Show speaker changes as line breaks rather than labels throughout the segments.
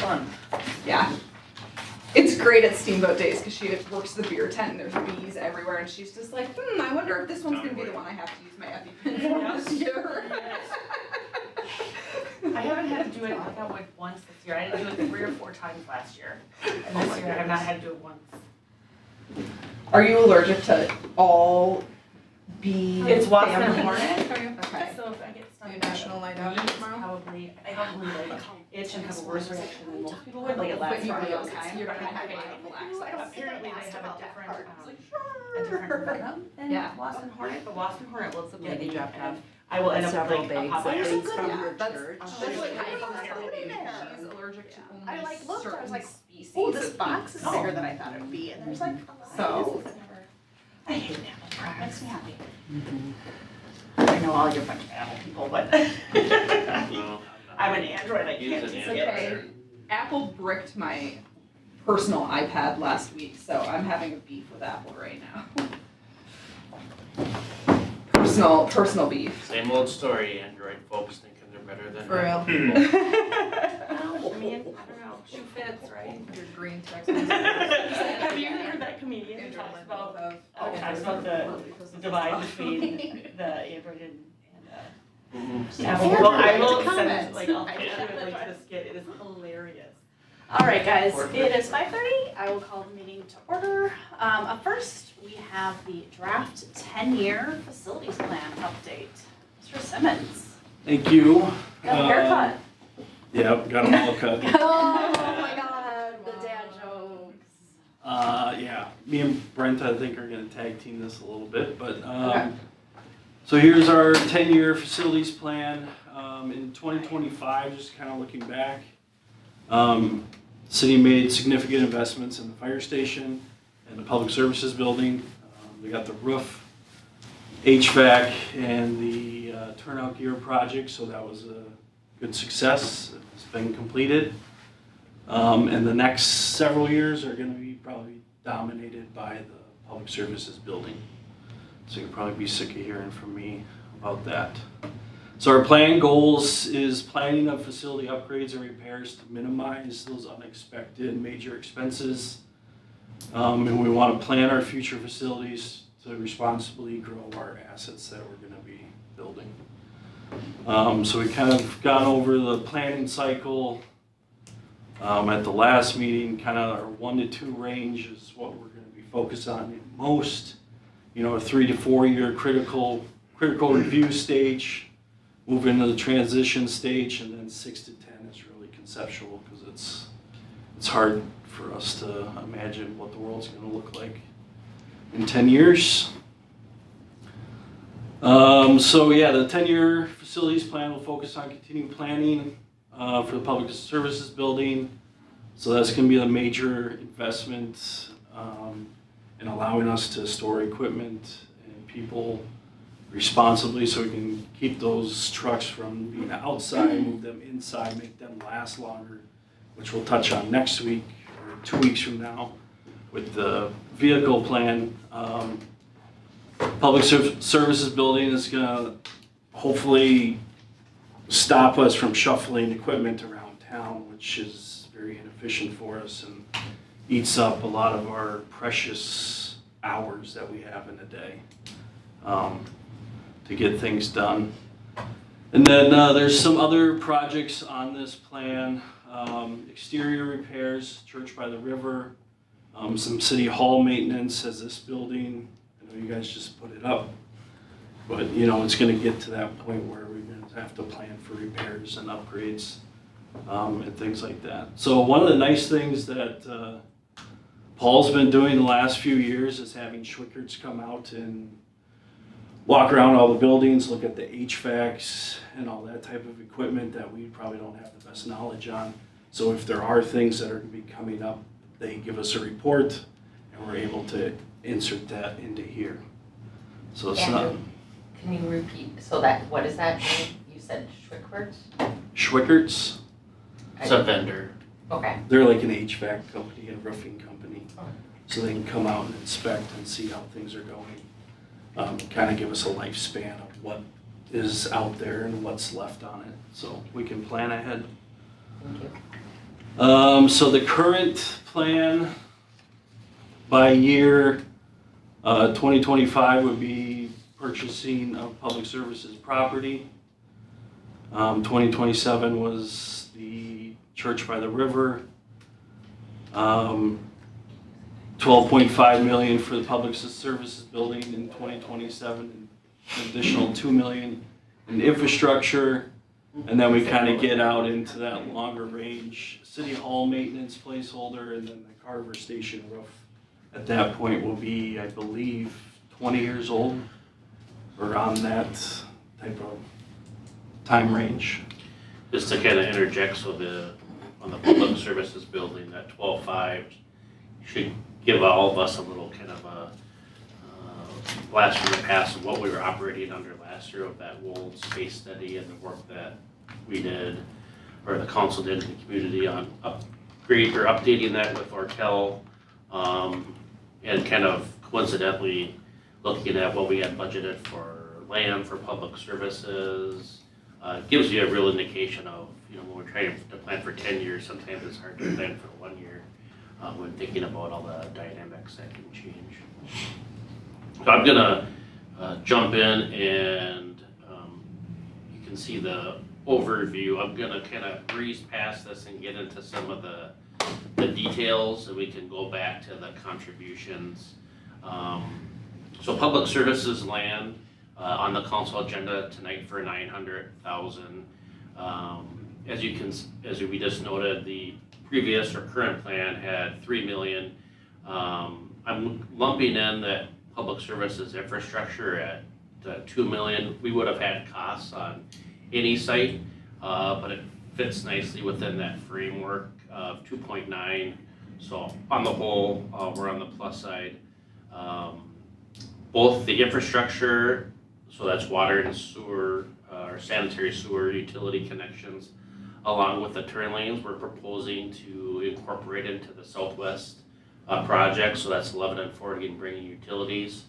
fun.
Yeah. It's great at Steamboat Days because she works the beer tent and there's bees everywhere and she's just like, I wonder if this one's going to be the one I have to use my EpiPen for this year.
I haven't had to do it, I think I went once this year. I had to do it 3 or 4 times last year. And this year I have not had to do it once.
Are you allergic to all bee
It's wasp and
families?
hornet.
Are you? Okay.
So if I get stung
Your
by
National Night Out
bees,
tomorrow?
I probably like itch and have a worse reaction than most people would. Like it lasts
But you
for
really
hours.
don't. You're not going to have anaphylaxis.
Apparently they have a different venom than wasp and hornet, but wasp and hornet will get me and I will end up
Several
with like a
bags of
Popeye.
eggs from
Yeah,
her
that's
church.
like
I
she's allergic to only
I like looked, I was
certain
like,
species
oh, this
of
box is
bees.
bigger than I thought it would be, and there's like,
So-
I hate apple products. Makes me happy.
Mhm.
I know all you're a bunch of apple people, but
Well,
I'm an Android, I
use
can't
an
do
It's
it.
okay. Apple bricked my personal iPad last week, so I'm having a beef with Apple right now. Personal beef.
Same old story, Android folks thinking they're better than
For real.
Apple people.
Well, I mean, I don't know, shoe fits, right?
Your green text.
Have you heard that comedian who talks about the divide between the Android and
Mhm.
Apple?
Android,
Well, I will
like the
send it,
comments.
like, I'll
I
put you
know.
a link to the skit, it is hilarious.
All right, guys, it is 5:30. I will call the meeting to order. Up first, we have the draft 10-year facilities plan update. Mr. Simmons,
Thank you.
got a haircut.
Yep, got them all cut.
Oh my God, the dad jokes.
Yeah, me and Brent, I think, are gonna tag team this a little bit, but,
Okay.
so here's our 10-year facilities plan. In 2025, just kind of looking back, city made significant investments in the fire station and the public services building. We got the roof, HVAC, and the turnout gear project, so that was a good success. It's been completed. And the next several years are gonna be probably dominated by the public services building. So you'll probably be sick of hearing from me about that. So our plan goals is planning of facility upgrades and repairs to minimize those unexpected major expenses. And we want to plan our future facilities to responsibly grow our assets that we're going to be building. So we kind of gone over the planning cycle. At the last meeting, kind of our 1 to 2 range is what we're going to be focused on at most. You know, a 3 to 4 year critical review stage. Move into the transition stage, and then 6 to 10 is really conceptual because it's hard for us to imagine what the world's going to look like in 10 years. So yeah, the 10-year facilities plan will focus on continuing planning for the public services building. So that's going to be a major investment in allowing us to store equipment and people responsibly so we can keep those trucks from being outside, move them inside, make them last longer, which we'll touch on next week or 2 weeks from now with the vehicle plan. Public services building is gonna hopefully stop us from shuffling equipment around town, which is very inefficient for us and eats up a lot of our precious hours that we have in a day. To get things done. And then there's some other projects on this plan. Exterior repairs, Church by the River, some city hall maintenance as this building. I know you guys just put it up, but you know, it's gonna get to that point where we're gonna have to plan for repairs and upgrades and things like that. So one of the nice things that Paul's been doing the last few years is having Schwickerts come out and walk around all the buildings, look at the HVACs and all that type of equipment that we probably don't have the best knowledge on. So if there are things that are going to be coming up, they give us a report and we're able to insert that into here. So it's
Andrew, can you repeat, so that, what is that name? You said Schwickerts?
not Schwickerts.
It's a vendor.
Okay.
They're like an HVAC company, a roofing company.
Okay.
So they can come out and inspect and see how things are going. Kind of give us a lifespan of what is out there and what's left on it, so we can plan ahead.
Thank you.
So the current plan by year 2025 would be purchasing of public services property. 2027 was the church by the river. 12.5 million for the public services building in 2027, an additional 2 million in infrastructure. And then we kind of get out into that longer range city hall maintenance placeholder, and then the Carver station roof at that point will be, I believe, 20 years old, or on that type of time range.
Just to kind of interject, so on the public services building, that 12.5 should give all of us a little kind of a blast from the past of what we were operating under last year of that Wold space study and the work that we did, or the council did in the community on updating that with Ortel, and kind of coincidentally looking at what we had budgeted for land for public services. Gives you a real indication of, when we're trying to plan for 10 years, sometimes it's hard to plan for 1 year when thinking about all the dynamics that can change. So I'm gonna jump in and you can see the overview. I'm gonna kind of breeze past this and get into some of the details, and we can go back to the contributions. So public services land on the council agenda tonight for 900,000. As we just noted, the previous or current plan had 3 million. I'm lumping in that public services infrastructure at 2 million. We would have had costs on any site, but it fits nicely within that framework of 2.9. So on the whole, we're on the plus side. Both the infrastructure, so that's water and sewer, or sanitary sewer utility connections, along with the turn lanes, we're proposing to incorporate into the Southwest project. So that's 11 and 40 and bringing utilities.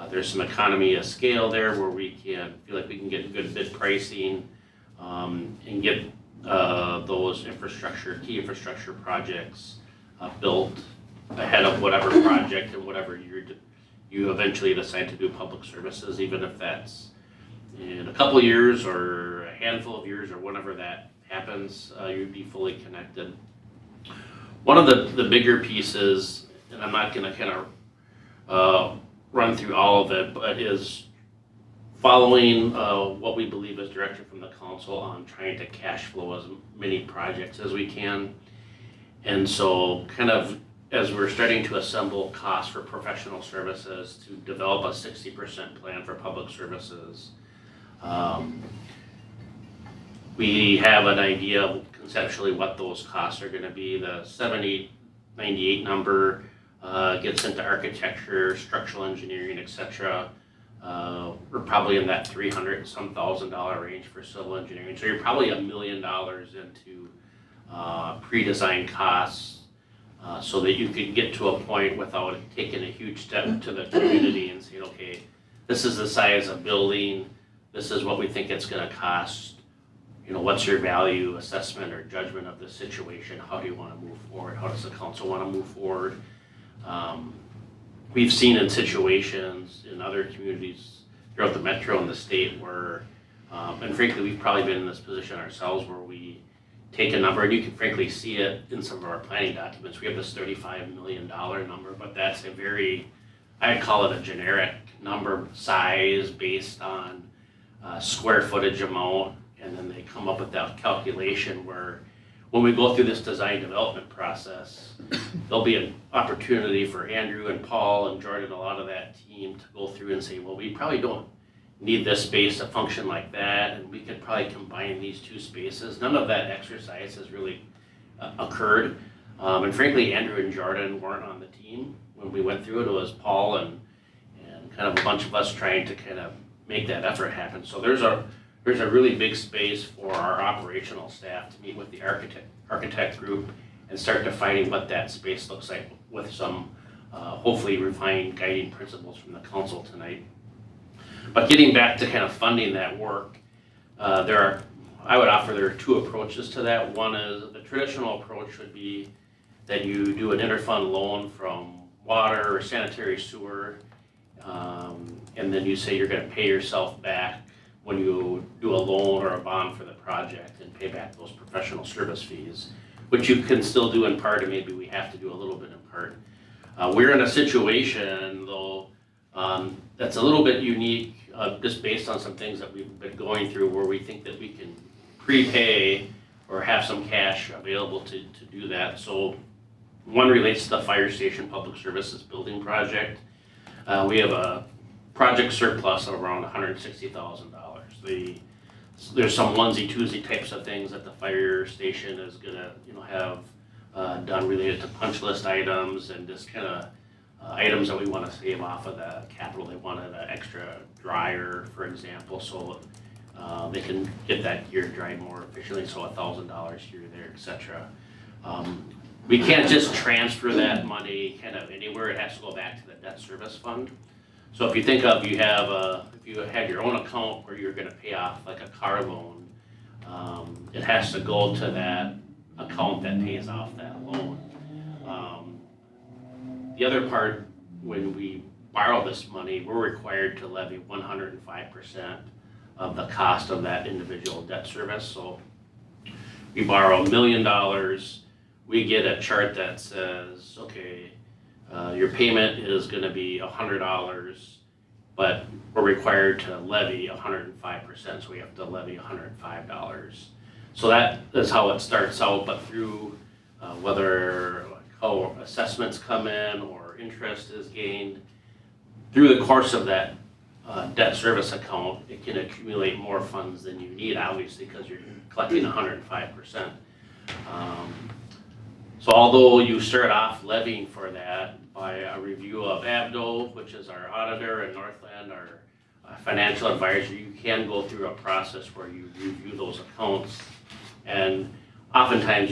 There's some economy of scale there where we feel like we can get good bid pricing and get those key infrastructure projects built ahead of whatever project and whatever year you eventually decide to do public services, even if that's in a couple of years or a handful of years or whenever that happens, you'd be fully connected. One of the bigger pieces, and I'm not gonna kind of run through all of it, but is following what we believe is direction from the council on trying to cash flow as many projects as we can. And so kind of as we're starting to assemble costs for professional services to develop a 60% plan for public services, we have an idea of conceptually what those costs are gonna be. The 7898 number gets into architecture, structural engineering, etc. We're probably in that $300-some thousand range for civil engineering. So you're probably $1 million into pre-design costs so that you can get to a point without taking a huge step to the community and saying, okay, this is the size of building, this is what we think it's gonna cost. What's your value assessment or judgment of the situation? How do you want to move forward? How does the council want to move forward? We've seen in situations in other communities throughout the metro and the state where, and frankly, we've probably been in this position ourselves where we take a number, and you can frankly see it in some of our planning documents. We have this $35 million number, but that's a I'd call it a generic number size based on square footage amount. And then they come up with that calculation where when we go through this design development process, there'll be an opportunity for Andrew and Paul and Jordan, a lot of that team, to go through and say, well, we probably don't need this space to function like that, and we could probably combine these two spaces. None of that exercise has really occurred. And frankly, Andrew and Jordan weren't on the team when we went through it. It was Paul and kind of a bunch of us trying to kind of make that effort happen. So there's a really big space for our operational staff to meet with the architect group and start defining what that space looks like with some hopefully refined guiding principles from the council tonight. But getting back to kind of funding that work, there are I would offer there are two approaches to that. One is, the traditional approach would be that you do an interfund loan from water or sanitary sewer, and then you say you're gonna pay yourself back when you do a loan or a bond for the project and pay back those professional service fees, which you can still do in part, and maybe we have to do a little bit in part. We're in a situation though, that's a little bit unique, just based on some things that we've been going through, where we think that we can prepay or have some cash available to do that. So one relates to the fire station public services building project. We have a project surplus of around $160,000. There's some onesie twosie types of things that the fire station is gonna, have done related to punch list items and just kind of items that we want to save off of the capital. They wanted an extra dryer, for example, so they can get that gear dried more efficiently, so $1,000 here, there, etc. We can't just transfer that money kind of anywhere. It has to go back to the debt service fund. So if you think of, if you had your own account where you're gonna pay off like a car loan, it has to go to that account that pays off that loan. The other part, when we borrow this money, we're required to levy 105% of the cost of that individual debt service. So we borrow $1 million, we get a chart that says, okay, your payment is gonna be $100, but we're required to levy 105%, so we have to levy $105. So that is how it starts out, but through whether how assessments come in or interest is gained, through the course of that debt service account, it can accumulate more funds than you need, obviously, because you're collecting 105%. So although you start off levying for that by a review of ABDO, which is our auditor, and Northland, our financial advisor, you can go through a process where you review those accounts, and oftentimes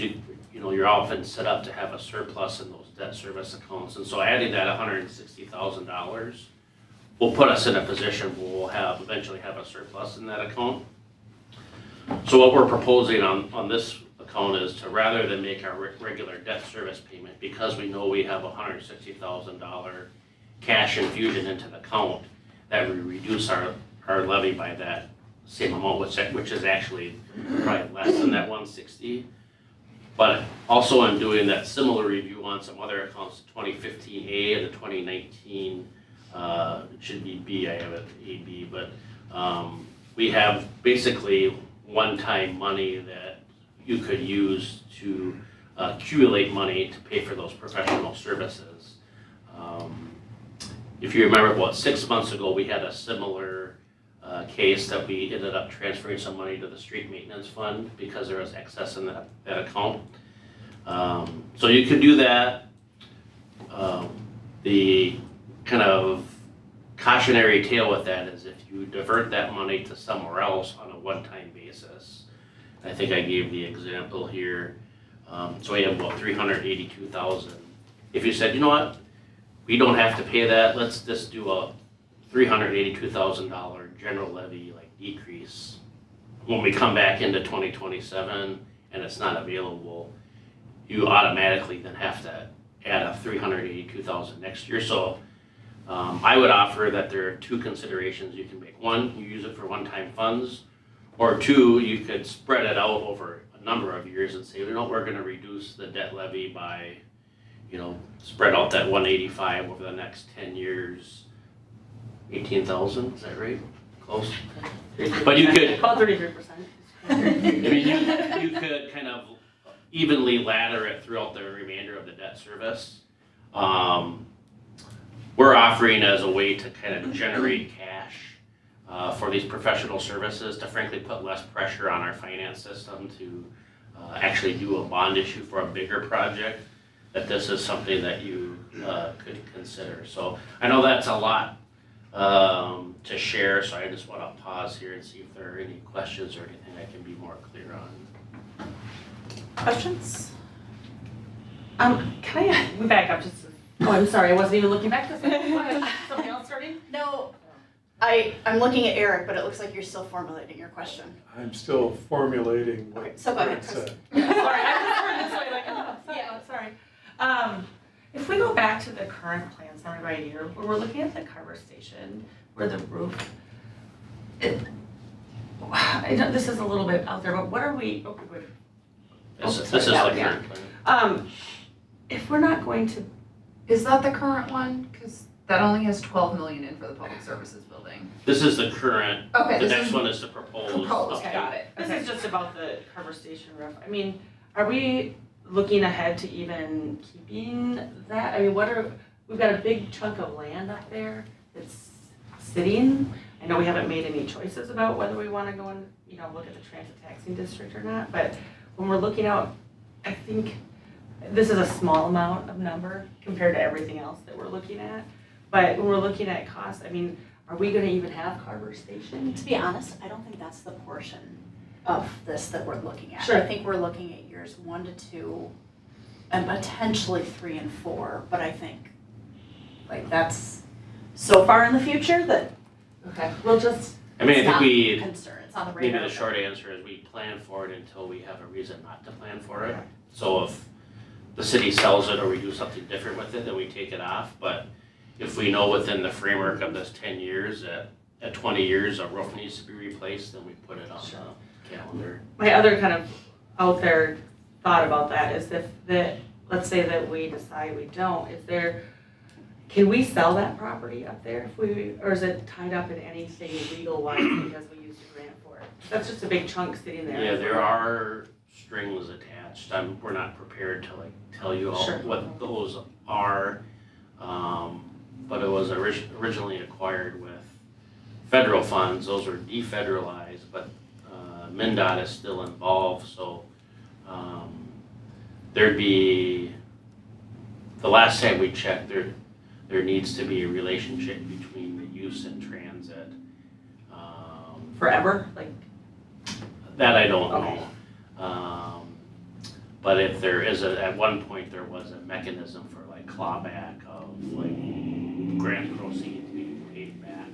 you're often set up to have a surplus in those debt service accounts, and so adding that $160,000 will put us in a position where we'll eventually have a surplus in that account. So what we're proposing on this account is to, rather than make our regular debt service payment, because we know we have $160,000 cash infusion into the account, that we reduce our levy by that same amount, which is actually probably less than that 160. But also in doing that similar review on some other accounts, 2015A and the 2019, it should be B, I have it AB, but we have basically one-time money that you could use to accumulate money to pay for those professional services. If you remember, about 6 months ago, we had a similar case that we ended up transferring some money to the street maintenance fund because there was excess in that account. So you could do that. The kind of cautionary tale with that is if you divert that money to somewhere else on a one-time basis. I think I gave the example here. So we have about $382,000. If you said, you know what, we don't have to pay that, let's just do a $382,000 general levy decrease. When we come back into 2027 and it's not available, you automatically then have to add a $382,000 next year. So I would offer that there are two considerations you can make. One, you use it for one-time funds, or two, you could spread it out over a number of years and say, we're gonna reduce the debt levy by, spread out that 185 over the next 10 years, 18,000, is that right? Close? But you could,
About 33%.
I mean, you could kind of evenly ladder it throughout the remainder of the debt service. We're offering as a way to kind of generate cash for these professional services, to frankly put less pressure on our finance system to actually do a bond issue for a bigger project, that this is something that you could consider. So I know that's a lot to share, so I just want to pause here and see if there are any questions or anything I can be more clear on.
Questions?
Can we back up just? Oh, I'm sorry, I wasn't even looking back this way. Something else starting?
No, I'm looking at Eric, but it looks like you're still formulating your question.
I'm still formulating
Okay,
what
so go ahead,
Brent
Chris.
said.
Yeah, sorry, I just heard this way, like, oh, sorry. If we go back to the current plan summary right here, where we're looking at the Carver station, where the roof, I know this is a little bit out there, but what are we,
This is
sorry,
the
that one, yeah.
current plan.
If we're not going to,
Is that the current one? Cause that only has 12 million in for the public services building.
This is the current,
Okay,
the
this
next
is
one is the proposed.
proposed,
update.
got it.
this
Okay.
is just about the Carver station roof. I mean, are we looking ahead to even keeping that? I mean, we've got a big chunk of land up there that's sitting. I know we haven't made any choices about whether we wanna go and, look at the transit taxing district or not, but when we're looking out, I think this is a small amount of number compared to everything else that we're looking at. But when we're looking at cost, I mean, are we gonna even have Carver Station?
To be honest, I don't think that's the portion of this that we're looking at.
Sure.
I think we're looking at years 1 to 2 and potentially 3 and 4, but I think like that's so far in the future that
Okay, we'll just,
I mean, I
it's
think
not
we,
a concern, it's on the
maybe
radar.
the short answer is we plan for it until we have a reason not to plan for it. So if the city sells it or we do something different with it, then we take it off. But if we know within the framework of this 10 years, at 20 years, a roof needs to be replaced, then we put it on
Sure.
the calendar.
my other kind of out there thought about that is let's say that we decide we don't, can we sell that property up there or is it tied up in anything legal wise because we used a grant for it? That's just a big chunk sitting there.
Yeah, there are strings attached. We're not prepared to tell you all
Sure.
what those are. But it was originally acquired with federal funds. Those were defederalized, but MnDOT is still involved, so there'd be, the last time we checked, there needs to be a relationship between the use and transit.
Forever, like,
That I don't
Okay.
know. But if there is at one point there was a mechanism for clawback of grant proceeds being paid back.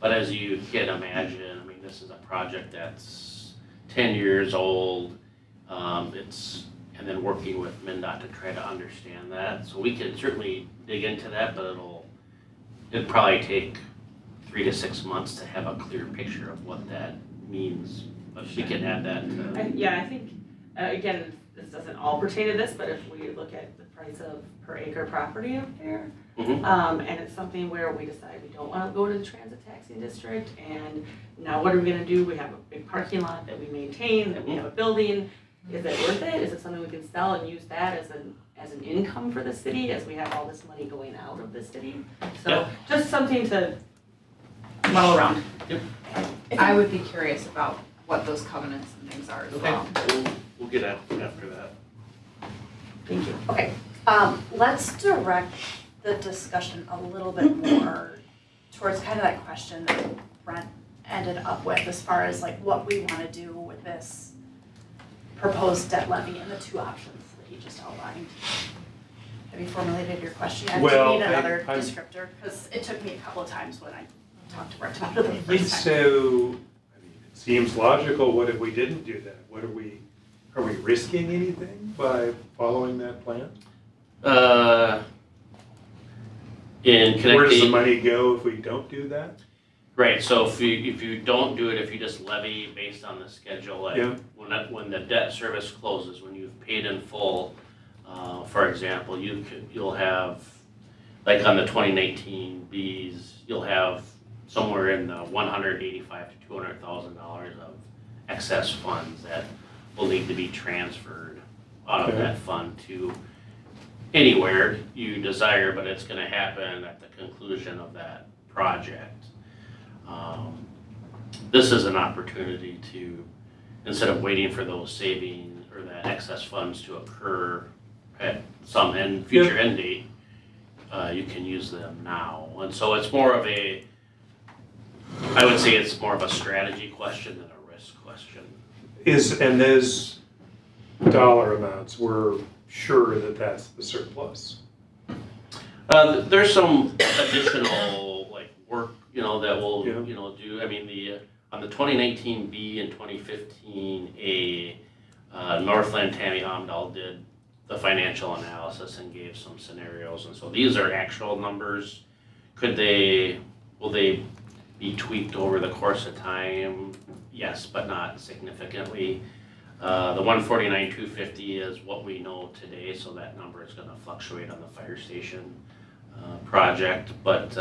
But as you can imagine, I mean, this is a project that's 10 years old. And then working with MnDOT to try to understand that. So we can certainly dig into that, but it'd probably take 3 to 6 months to have a clear picture of what that means. But we can add that to.
I think, again, this doesn't all pertain to this, but if we look at the price of per acre property up there,
Mhm.
and it's something where we decide we don't wanna go to the transit taxing district, and now what are we gonna do? We have a big parking lot that we maintain, that we have a building. Is it worth it? Is it something we can sell and use that as an income for the city, as we have all this money going out of the city? So,
Yeah.
just something to muddle around.
I would be curious about what those covenants and things are as well.
We'll get after that.
Thank you.
Okay, let's direct the discussion a little bit more towards kind of that question that Brent ended up with as far as what we want to do with this proposed debt levy and the 2 options that he just outlined. Have you formulated your question yet?
Well,
Do you need another
I'm-
descriptor? Because it took me a couple of times when I talked to Brent about it the
And
first time.
so, I mean, it seems logical, what if we didn't do that? Are we risking anything by following that plan?
In connecting.
Where does the money go if we don't do that?
Right, so if you don't do it, if you just levy based on the schedule,
Yeah.
when the debt service closes, when you've paid in full, for example, you'll have, like on the 2019 Bs, you'll have somewhere in the $185,000 to $200,000 of excess funds that will need to be transferred out of
Okay.
that fund to anywhere you desire, but it's gonna happen at the conclusion of that project. This is an opportunity to, instead of waiting for those savings or that excess funds to occur at some future end date, you can use them now. And so it's more of I would say it's more of a strategy question than a risk question.
And those dollar amounts, we're sure that that's the surplus?
There's some additional work, that we'll,
Yeah.
do. I mean, on the 2019 B and 2015 A, Northland Tammy Omdahl did the financial analysis and gave some scenarios, and so these are actual numbers. Will they be tweaked over the course of time? Yes, but not significantly. The 149,250 is what we know today, so that number is gonna fluctuate on the fire station project, but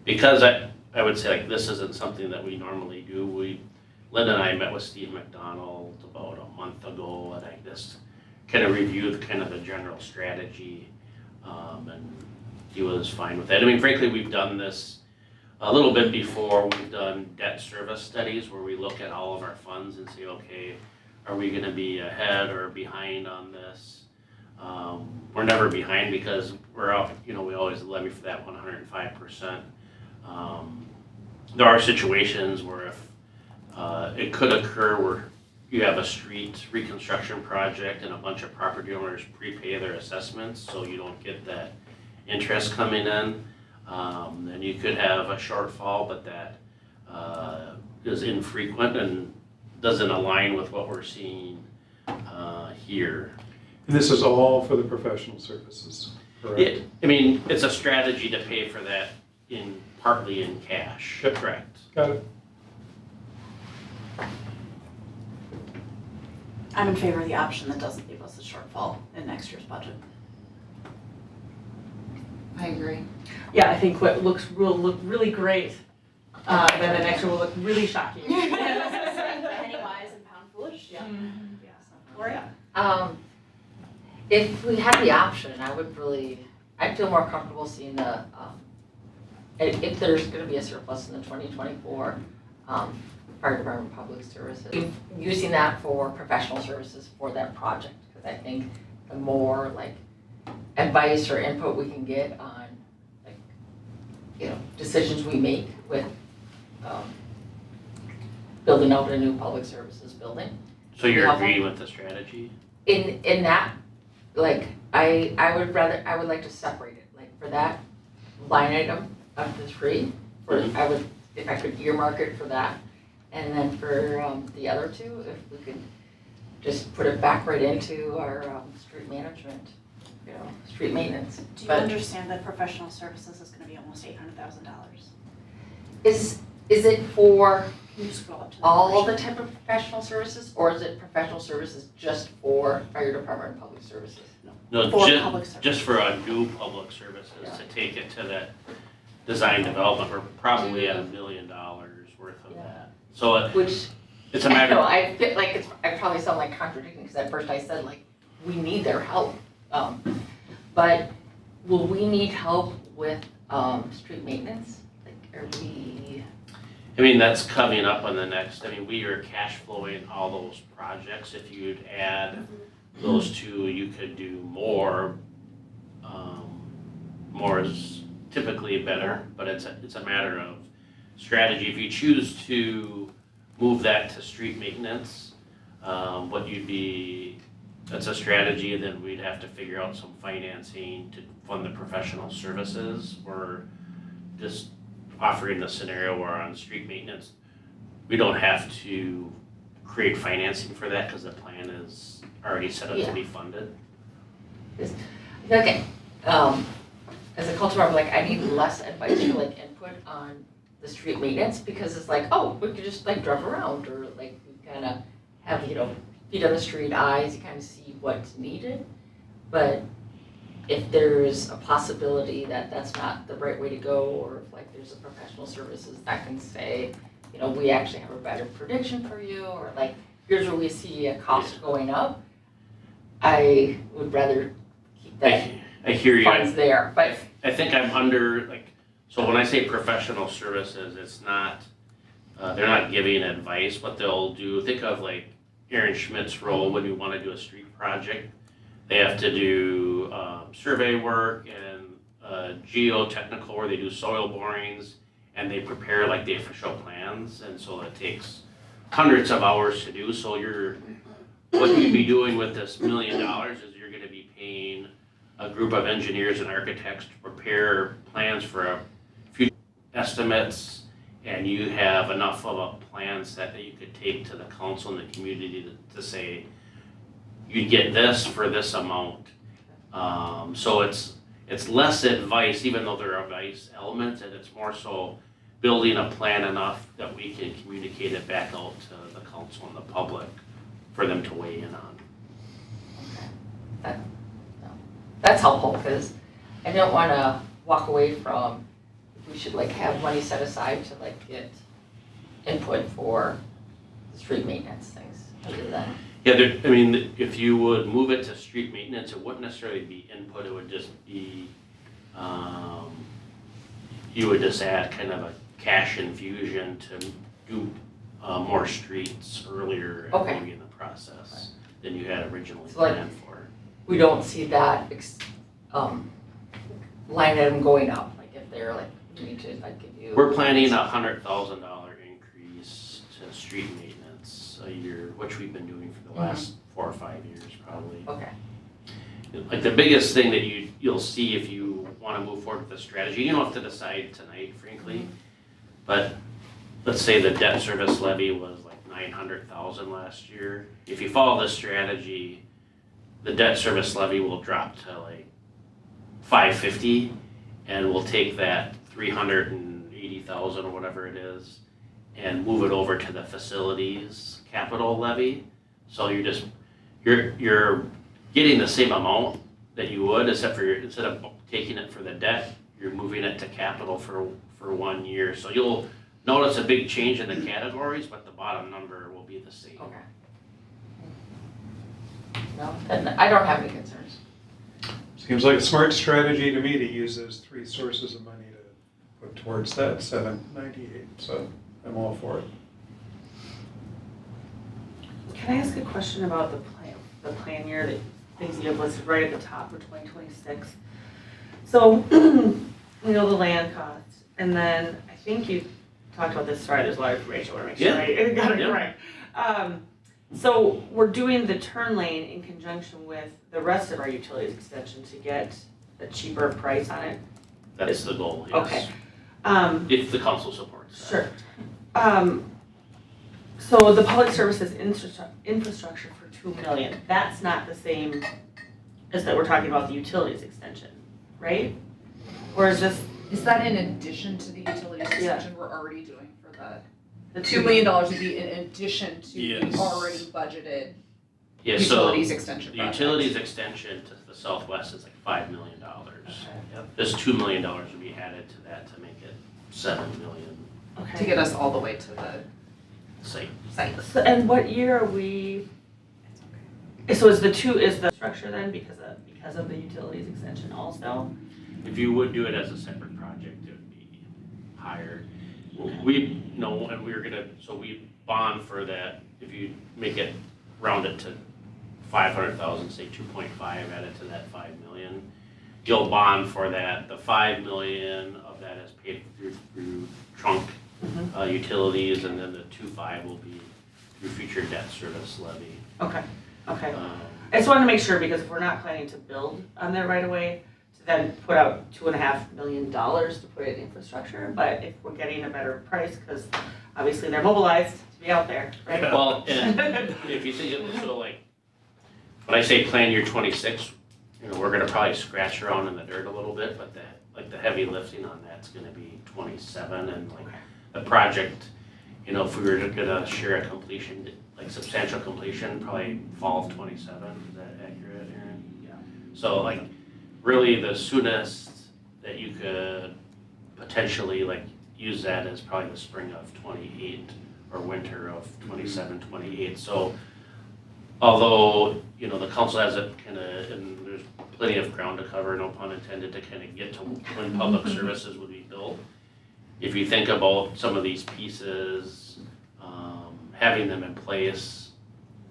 because I would say like this isn't something that we normally do. Linda and I met with Steve McDonald about a month ago, and I just kind of reviewed kind of the general strategy, and he was fine with that. I mean, frankly, we've done this a little bit before. We've done debt service studies where we look at all of our funds and say, okay, are we gonna be ahead or behind on this? We're never behind because we're out, we always levy for that 105%. There are situations where if it could occur where you have a street reconstruction project and a bunch of property owners prepay their assessments, so you don't get that interest coming in, then you could have a shortfall, but that is infrequent and doesn't align with what we're seeing here.
And this is all for the professional services, correct?
It's a strategy to pay for that partly in cash.
Yep.
Correct.
Got it.
I'm in favor of the option that doesn't leave us a shortfall in next year's budget.
I agree.
Yeah, I think what will look really great, then the next year will look really shocking.
Penny wise and pound foolish, yeah.
Yeah.
Lori?
If we had the option, I'd feel more comfortable seeing if there's gonna be a surplus in the 2024, Fire Department Public Services, using that for professional services for that project, because I think the more advice or input we can get on decisions we make with building out a new public services building.
So you're
Helpful.
agreeing with the strategy?
In that, I would like to separate it, for that line item of the three, if I could earmark it for that. And then for the other two, if we could just put it back right into our street management, street maintenance.
Do you
But
understand that professional services is gonna be almost $800,000?
is it for
Can you scroll up to the
all the
version?
type of professional services, or is it professional services just for fire department and public services?
No,
For public service.
just for a new public services, to take it to that design development, we're probably at $1 million worth of
Yeah.
that. So
Which,
it's a
I
matter
know,
of,
I feel like I probably sound like contradicting, because at first I said we need their help. But will we need help with street maintenance? Are we?
that's coming up on the next, we are cash flowing all those projects. If you'd add those two, you could do more. More is typically better, but it's a matter of strategy. If you choose to move that to street maintenance, that's a strategy, then we'd have to figure out some financing to fund the professional services. Or just offering the scenario where on street maintenance, we don't have to create financing for that because the plan is already set up to be funded.
Okay, as a culture, I'm I need less advice or input on the street maintenance, because it's we could just drive around, or we kind of have, feet on the street, eyes, you kind of see what's needed. But if there's a possibility that that's not the right way to go, or if there's a professional services that can say, we actually have a better prediction for you, or here's where we see a cost going up, I would rather keep that
I hear you.
funds there. But
I think I'm under, so when I say professional services, it's not, they're not giving advice. What they'll do, think of Erin Schmidt's role when you want to do a street project. They have to do survey work and geotechnical, where they do soil borings, and they prepare the official plans, and so it takes hundreds of hours to do. So what you'd be doing with this $1 million is you're going to be paying a group of engineers and architects to prepare plans for a future. estimates and you have enough of a plan set that you could take to the council and the community to say, you'd get this for this amount. So it's less advice, even though there are advice elements, and it's more so building a plan enough that we can communicate it back out to the council and the public for them to weigh in on.
That's helpful, because I don't wanna walk away from, we should like have money set aside to like get input for street maintenance things, other than.
Yeah, I mean, if you would move it to street maintenance, it wouldn't necessarily be input, it would just be, you would just add kind of a cash infusion to do more streets earlier
Okay.
maybe in the process than you had originally
So, like,
planned for.
We don't see that line item going up, like if they're like, we need to like give you.
We're planning $100,000 increase to street maintenance a year, which we've been doing for the last 4 or 5 years probably.
Okay,
Like the biggest thing that you'll see if you want to move forward with the strategy, you don't have to decide tonight, frankly, but let's say the debt service levy was like 900,000 last year. If you follow this strategy, the debt service levy will drop to like 550, and we'll take that 380,000 or whatever it is and move it over to the facilities capital levy. So you're getting the same amount that you would, except for instead of taking it for the debt, you're moving it to capital for 1 year. So you'll notice a big change in the categories, but the bottom number will be the same.
okay. No, then I don't have any concerns.
Seems like a smart strategy to me to use those 3 sources of money to put towards that 798, so I'm all for it.
Can I ask a question about the plan year, that things you have listed right at the top for 2026? So, we know the land costs, and then I think you talked about this, sorry, there's a lot of information, I wanna make sure I got it
Yeah.
correct. So we're doing the turn lane in conjunction with the rest of our utilities extension to get a cheaper price on it?
That's the goal, yes.
Okay.
If the council supports that.
Sure. So the public services infrastructure for 2 million, that's not the same as that we're talking about the utilities extension, right? Or is this
Is that in addition to the utilities
Yeah.
extension we're already doing for the
the
$2 million would be in addition to
Yes.
the already budgeted
Yeah, so
utilities extension
the
project?
utilities extension to the southwest is like $5 million.
Okay.
This $2 million would be added to that to make it 7 million
Okay.
To get us all the way to the
site.
site.
So, and what year are we? So is the structure then because of the utilities extension also?
If you would do it as a separate project, it would be higher. We know, and we were gonna, so we bond for that, if you make it, round it to 500,000, say 2.5, add it to that 5 million. You'll bond for that, the 5 million of that is paid through trunk utilities, and then the 2.5 will be through future debt service levy.
Okay. I just wanted to make sure, because if we're not planning to build on there right away, to then put out $2.5 million to put it in infrastructure, but if we're getting a better price, because obviously they're mobilized to be out there, right?
Well, and if you think it, so like, when I say plan year 26, we're gonna probably scratch around in the dirt a little bit, but the heavy lifting on that's gonna be 27, and like the project, if we were gonna share a completion, like substantial completion, probably fall of 27, is that accurate, Erin? Yeah. So like, really the soonest that you could potentially like use that is probably the spring of 28 or winter of 27, 28. So although, the council has it kind of, and there's plenty of ground to cover, no pun intended, to kind of get to when public services would be built. If you think about some of these pieces, having them in place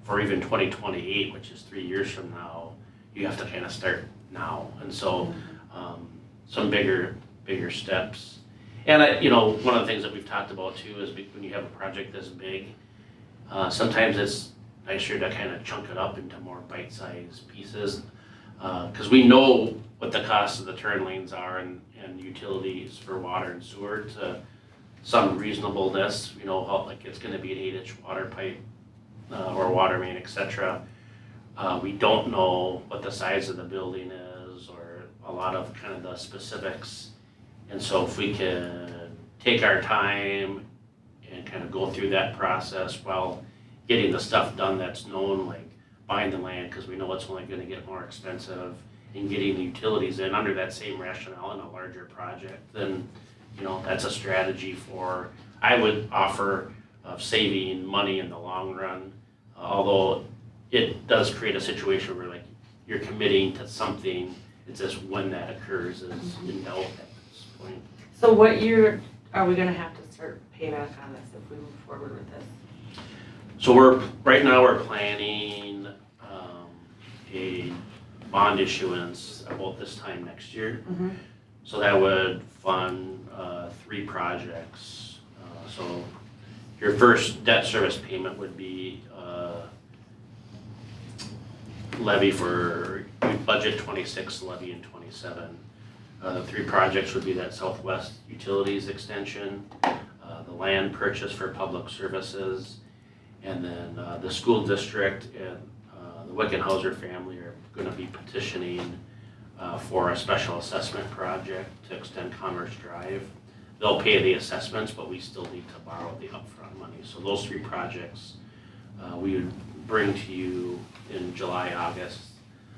for even 2028, which is 3 years from now, you have to kind of start now. And so some bigger steps. And one of the things that we've talked about too is when you have a project this big, sometimes it's nicer to kind of chunk it up into more bite-sized pieces. Because we know what the cost of the turn lanes are and utilities for water and sewer to some reasonableness, you know, how, like it's gonna be an 8-inch water pipe, or water main, et cetera. We don't know what the size of the building is or a lot of kind of the specifics. And so if we can take our time and kind of go through that process while getting the stuff done that's known, like buying the land, because we know it's only gonna get more expensive, and getting the utilities in under that same rationale in a larger project, then, you know, that's a strategy for, I would offer, of saving money in the long run. Although it does create a situation where like you're committing to something, it's just when that occurs is in doubt at this point.
So what year are we gonna have to start payback on this if we move forward with this?
So right now we're planning a bond issuance about this time next year. So that would fund 3 projects. So your first debt service payment would be levy for budget 26, levy in 27. The 3 projects would be that Southwest Utilities extension, the land purchase for public services, and then the school district and the Wickenhauser family are going to be petitioning for a special assessment project to extend Commerce Drive. They'll pay the assessments, but we still need to borrow the upfront money. So those 3 projects we would bring to you in July, August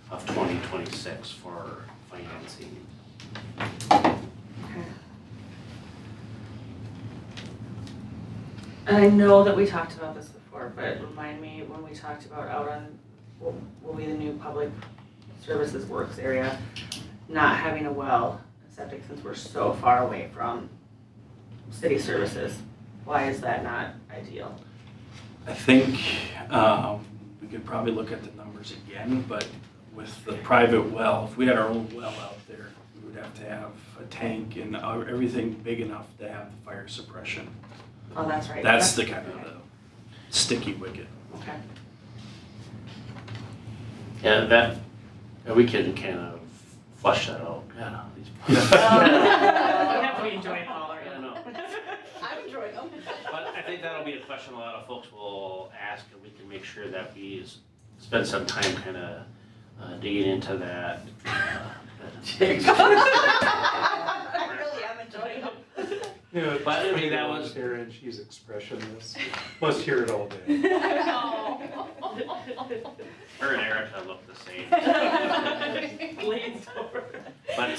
of 2026 for financing.
Okay. And I know that we talked about this before, but remind me when we talked about out on, will be the new public services works area, not having a well and septic since we're so far away from city services. Why is that not ideal?
I think we could probably look at the numbers again, but with the private well, if we had our own well out there, we would have to have a tank and everything big enough to have the fire suppression.
Oh, that's right.
That's the kind of the sticky wicket.
Okay.
Yeah, we can kind of flush that out. Yeah,
You have to be enjoying all
I don't know.
I've enjoyed them.
But I think that'll be a question a lot of folks will ask, and we can make sure that we spend some time kind of digging into that.
I really am enjoying them.
Yeah,
But I mean, that was-
Erin, she's expressionless. Must hear it all day.
Her and Erica look the same.
Glazed over.
But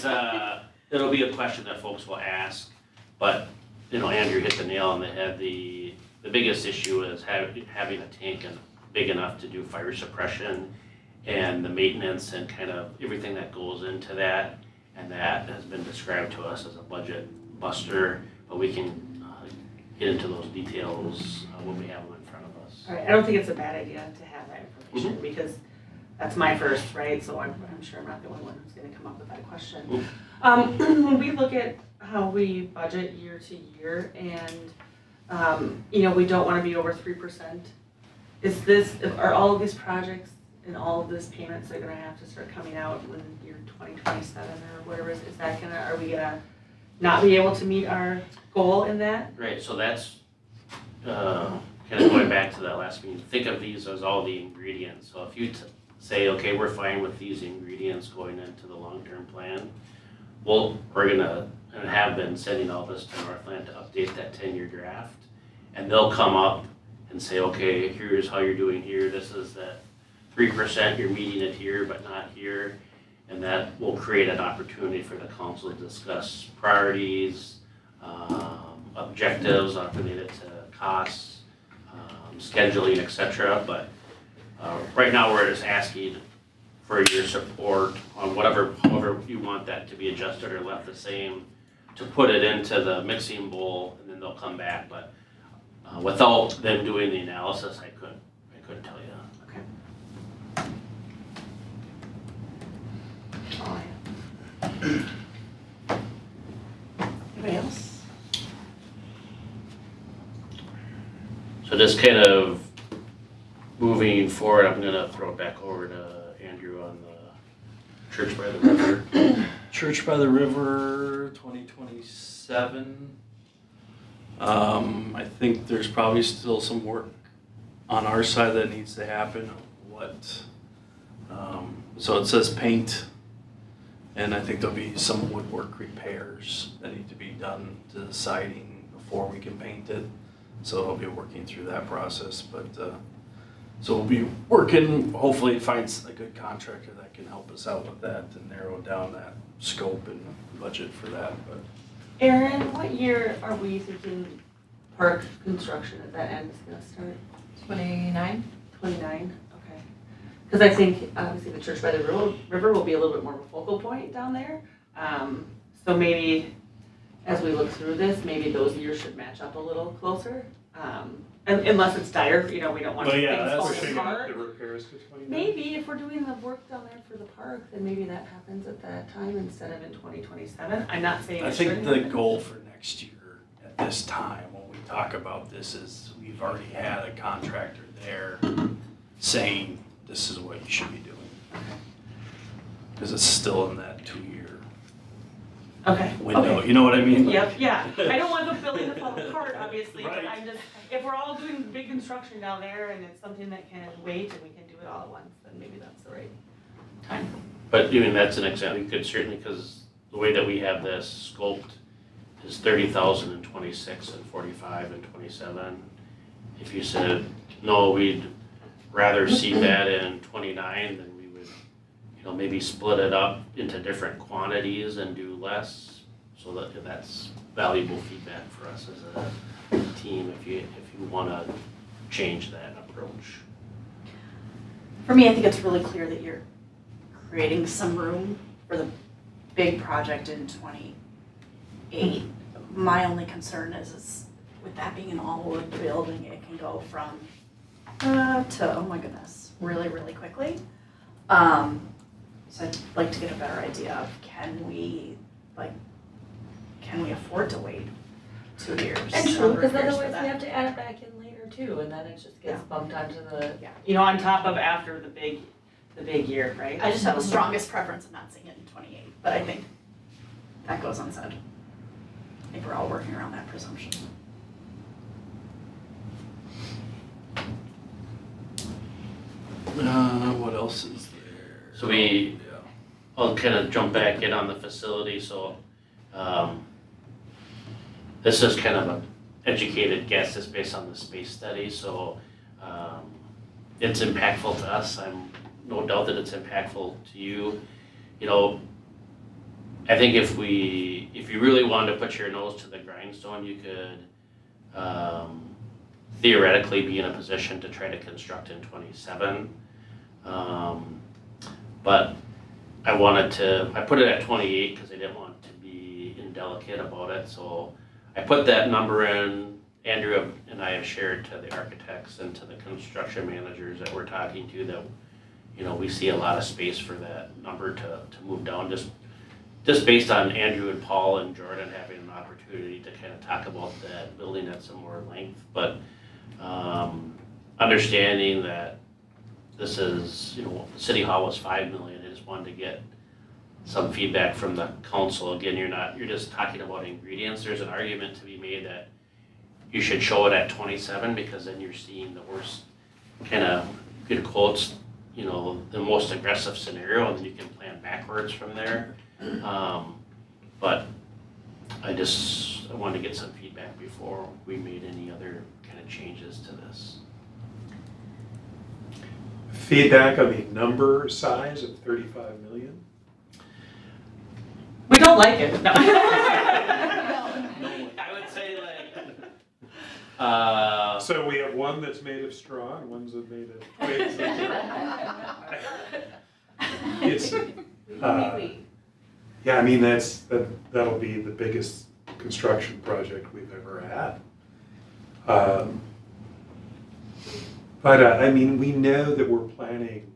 it'll be a question that folks will ask. But, you know, Andrew hit the nail on the head. The biggest issue is having a tank big enough to do fire suppression and the maintenance and kind of everything that goes into that. And that has been described to us as a budget buster, but we can get into those details when we have them in front of us.
All right, I don't think it's a bad idea to have that information because that's my first, right? So I'm sure I'm not the only one who's gonna come up with that question. When we look at how we budget year to year and, you know, we don't wanna be over 3%, are all of these projects and all of these payments are gonna have to start coming out in year 2027 or whatever, is that are we gonna not be able to meet our goal in that?
Right, so that's kind of going back to that last meeting. Think of these as all the ingredients. So if you say, okay, we're fine with these ingredients going into the long-term plan, well, we're gonna, and have been sending all this to Northland to update that 10-year draft. And they'll come up and say, okay, here's how you're doing here. This is that 3%, you're meeting it here, but not here. And that will create an opportunity for the council to discuss priorities, objectives related to costs, scheduling, et cetera. But right now, we're just asking for your support on however you want that to be adjusted or left the same, to put it into the mixing bowl, and then they'll come back. But without them doing the analysis, I couldn't tell you.
Okay. Oh, yeah. Anybody else?
So just kind of moving forward, I'm gonna throw it back over to Andrew on the Church by the River.
Church by the River, 2027. I think there's probably still some work on our side that needs to happen. So it says paint, and I think there'll be some woodwork repairs that need to be done to the siding before we can paint it. So I'll be working through that process, but, so we'll be working, hopefully find a good contractor that can help us out with that and narrow down that scope and budget for that, but.
Erin, what year are we thinking park construction at that end is gonna start?
29?
29, okay. Because I think obviously the Church by the River will be a little bit more of a focal point down there. So maybe as we look through this, maybe those years should match up a little closer. Unless it's dire, we don't want
Well,
things
yeah, that's
falling
pushing
apart.
the repairs to 29.
Maybe if we're doing the work down there for the park, then maybe that happens at that time instead of in 2027. I'm not saying
I
it
think
shouldn't
the
happen.
goal for next year at this time, when we talk about this, is we've already had a contractor there saying this is what you should be doing. Because it's still in that 2-year
Okay.
window,
Okay.
you know what I mean?
Yep, yeah. I don't want the building to fall apart, obviously, but
Right.
I'm just, if we're all doing big construction down there and it's something that can wait and we can do it all at once, then maybe that's the right time.
But that's an example, you could certainly, because the way that we have this scoped is 30,000 in 26 and 45 and 27. If you said, no, we'd rather see that in 29, then we would, maybe split it up into different quantities and do less. So that's valuable feedback for us as a team if you want to change that approach.
For me, I think it's really clear that you're creating some room for the big project in 28. My only concern is with that being an all-wood building, it can go from to, oh my goodness, really, really quickly. So I'd like to get a better idea of can we afford to wait 2 years?
And true,
on
because
repairs for
otherwise we
that?
have to add it back in later too, and then it just gets bumped onto the.
On top of after the big year, right?
I just have the strongest preference of not seeing it in 28, but I think that goes unsaid. I think we're all working around that presumption.
What else is there?
So I'll kind of jump back in on the facility, so this is kind of an educated guess, it's based on the space study, so it's impactful to us, I'm no doubt that it's impactful to you. I think if you really wanted to put your nose to the grindstone, you could theoretically be in a position to try to construct in 27. But I put it at 28 because I didn't want to be indelicate about it, so I put that number in. Andrew and I have shared to the architects and to the construction managers that we're talking to that, we see a lot of space for that number to move down, just based on Andrew and Paul and Jordan having an opportunity to kind of talk about that building at some more length, but understanding that this is, City Hall was 5 million, I just wanted to get some feedback from the council. Again, you're just talking about ingredients. There's an argument to be made that you should show it at 27 because then you're seeing the worst kind of good quotes, the most aggressive scenario, and then you can plan backwards from there. But I wanted to get some feedback before we made any other kind of changes to this.
Feedback on the number size of 35 million?
We don't like it, no.
I would say
So we have one that's made of straw and one's that made of twigs. It's, yeah, I mean, that'll be the biggest construction project we've ever had. But I mean, we know that we're planning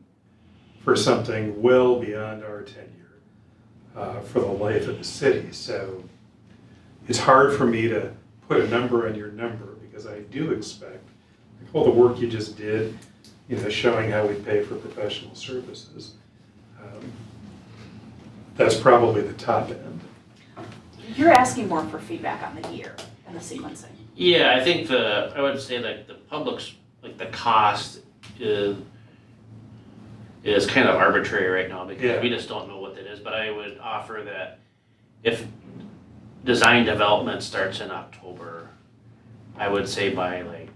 for something well beyond our tenure for the life of the city. So it's hard for me to put a number on your number because I do expect all the work you just did, showing how we pay for professional services. That's probably the top end.
You're asking more for feedback on the year and the sequencing.
Yeah, I think I would say like the public's, like the cost is kind of arbitrary right now because
Yeah.
we just don't know what it is, but I would offer that if design development starts in October, I would say by like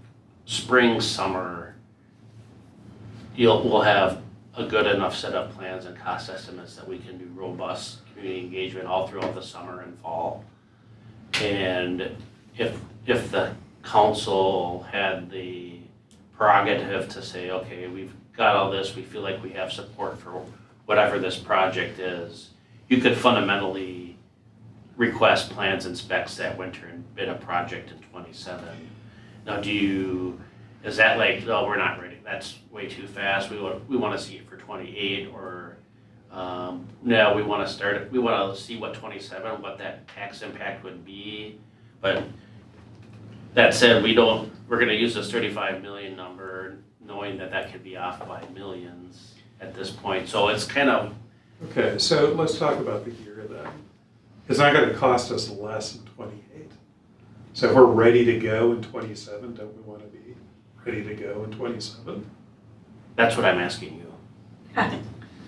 spring, summer, we'll have a good enough set of plans and cost estimates that we can do robust community engagement all throughout the summer and fall. And if the council had the prerogative to say, okay, we've got all this, we feel like we have support for whatever this project is, you could fundamentally request plans and specs that winter and bid a project in 27. Now, is that like, no, we're not ready, that's way too fast, we want to see it for 28, or no, we want to see what 27, what that tax impact would be. But that said, we're going to use this 35 million number, knowing that could be off by millions at this point. So it's kind of,
Okay, so let's talk about the year then. It's not gonna cost us less in 28. So if we're ready to go in 27, don't we wanna be ready to go in 27?
that's what I'm asking you.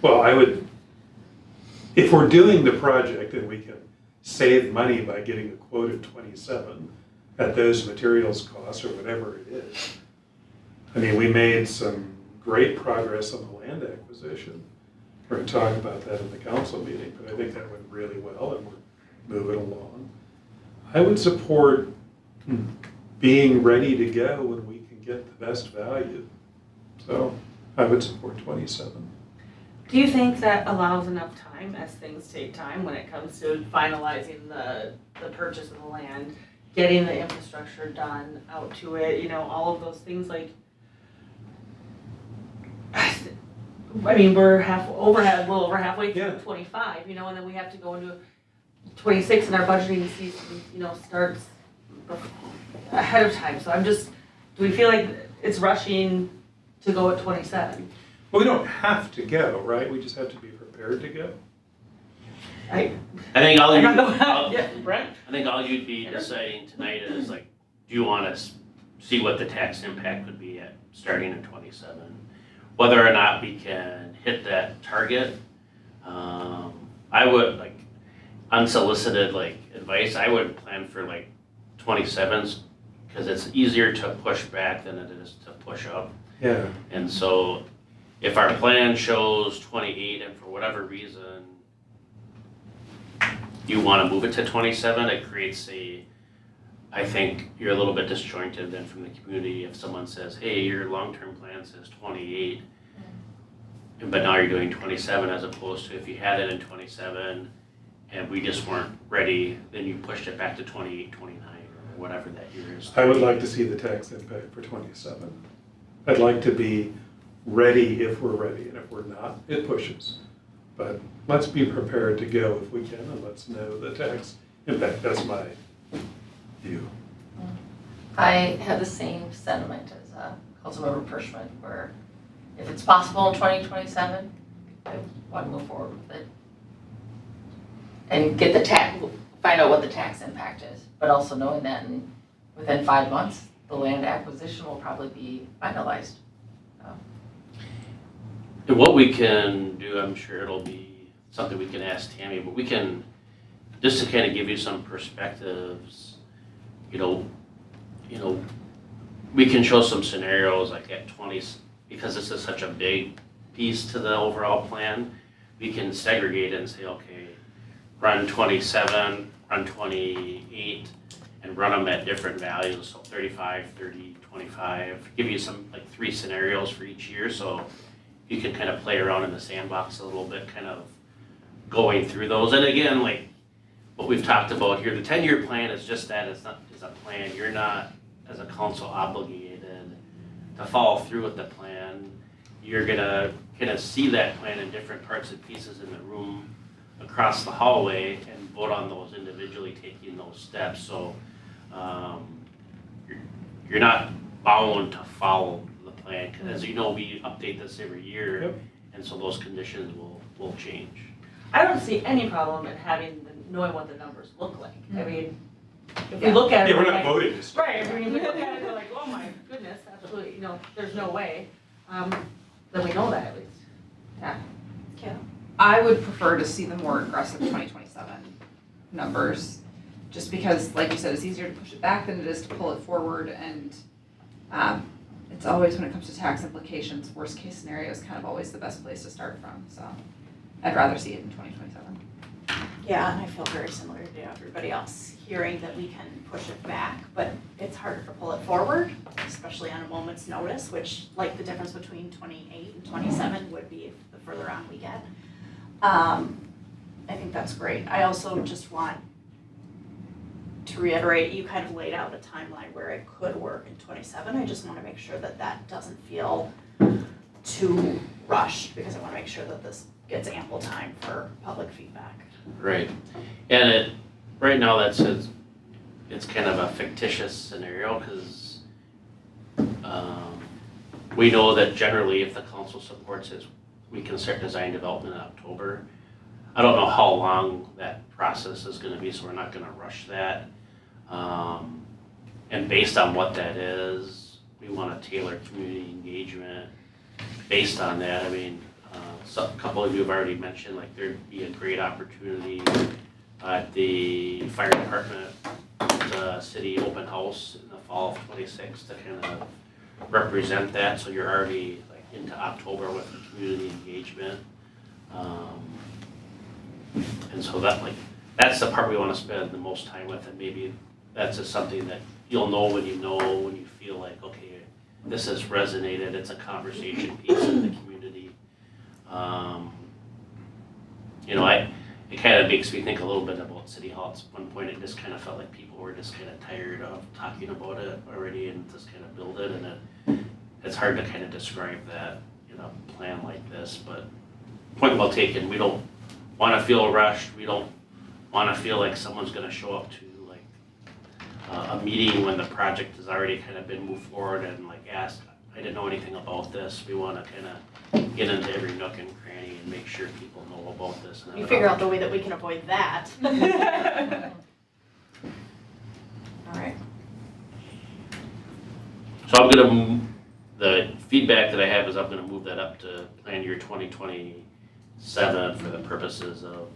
Well, if we're doing the project and we can save money by getting a quote at 27 at those materials costs or whatever it is. I mean, we made some great progress on the land acquisition. We're gonna talk about that in the council meeting, but I think that went really well and we're moving along. I would support being ready to go when we can get the best value. So I would support 27.
Do you think that allows enough time, as things take time, when it comes to finalizing the purchase of the land, getting the infrastructure done out to it, you know, all of those things, like, I mean, we're a little over halfway through
Yeah.
25, you know, and then we have to go into 26 and our budgeting season, you know, starts ahead of time. So do we feel like it's rushing to go at 27?
Well, we don't have to go, right? We just have to be prepared to go.
I think
I don't know how, yeah, Brent?
I think all you'd be deciding tonight is like, do you want to see what the tax impact would be at starting in 27? Whether or not we can hit that target. I would, like, unsolicited like advice, I would plan for like 27s because it's easier to push back than it is to push up.
Yeah.
And so if our plan shows 28 and for whatever reason you want to move it to 27, it creates I think you're a little bit disjointed then from the community if someone says, hey, your long-term plan says 28, but now you're doing 27 as opposed to if you had it in 27 and we just weren't ready, then you pushed it back to 28, 29, or whatever that year is.
I would like to see the tax impact for 27. I'd like to be ready if we're ready, and if we're not, it pushes. But let's be prepared to go if we can, and let's know the tax impact. That's my view.
I have the same sentiment as Councilmember Pershman, where if it's possible in 2027, I want to move forward with it. And get find out what the tax impact is, but also knowing that within 5 months, the land acquisition will probably be finalized.
And what we can do, I'm sure it'll be something we can ask Tammy, but we can, just to kind of give you some perspectives, you know, we can show some scenarios like at 20, because this is such a big piece to the overall plan, we can segregate it and say, okay, run 27, run 28, and run them at different values, so 35, 30, 25, give you some, like 3 scenarios for each year, so you can kind of play around in the sandbox a little bit, kind of going through those. And again, like what we've talked about here, the 10-year plan is just that, it's a plan. You're not, as a council, obligated to follow through with the plan. You're gonna kind of see that plan in different parts and pieces in the room across the hallway and vote on those individually, taking those steps. So you're not bound to follow the plan, because as you know, we update this every year.
Yep.
And so those conditions will change.
I don't see any problem in knowing what the numbers look like. I mean, if we
Yeah.
look at it.
Yeah, we're
we're
not
like-
voting this.
Right, I mean, if we look at it, we're like, oh my goodness, absolutely, there's no way, then we know that at least.
I would prefer to see the more aggressive 2027 numbers, just because, like you said, it's easier to push it back than it is to pull it forward, and it's always, when it comes to tax implications, worst case scenario is kind of always the best place to start from, so I'd rather see it in 2027.
Yeah, and I feel very similar to everybody else, hearing that we can push it back, but it's harder to pull it forward, especially on a moment's notice, which, like, the difference between 28 and 27 would be the further on we get. I think that's great. I also just want to reiterate, you kind of laid out a timeline where it could work in 27. I just want to make sure that that doesn't feel too rushed, because I want to make sure that this gets ample time for public feedback.
Right, and right now that says, it's kind of a fictitious scenario, because we know that generally if the council supports it, we can start design development in October. I don't know how long that process is gonna be, so we're not gonna rush that. And based on what that is, we wanna tailor community engagement based on that. I mean, a couple of you have already mentioned, like, there'd be a great opportunity at the fire department, the city open house in the fall of 26 to kind of represent that, so you're already like into October with the community engagement. And so that's the part we want to spend the most time with, and maybe that's just something that you'll know when you feel like, okay, this has resonated, it's a conversation piece in the community. It kind of makes me think a little bit about City Hall. At one point, it just kind of felt like people were just kind of tired of talking about it already and just kind of build it, and it's hard to kind of describe that in a plan like this, but point well taken. We don't want to feel rushed. We don't want to feel like someone's going to show up to like a meeting when the project has already kind of been moved forward and like ask, I didn't know anything about this. We want to kind of get into every nook and cranny and make sure people know about this. And
You figure out the way that we can avoid that. All right.
So I'm gonna the feedback that I have is I'm gonna move that up to plan year 2027 for the purposes of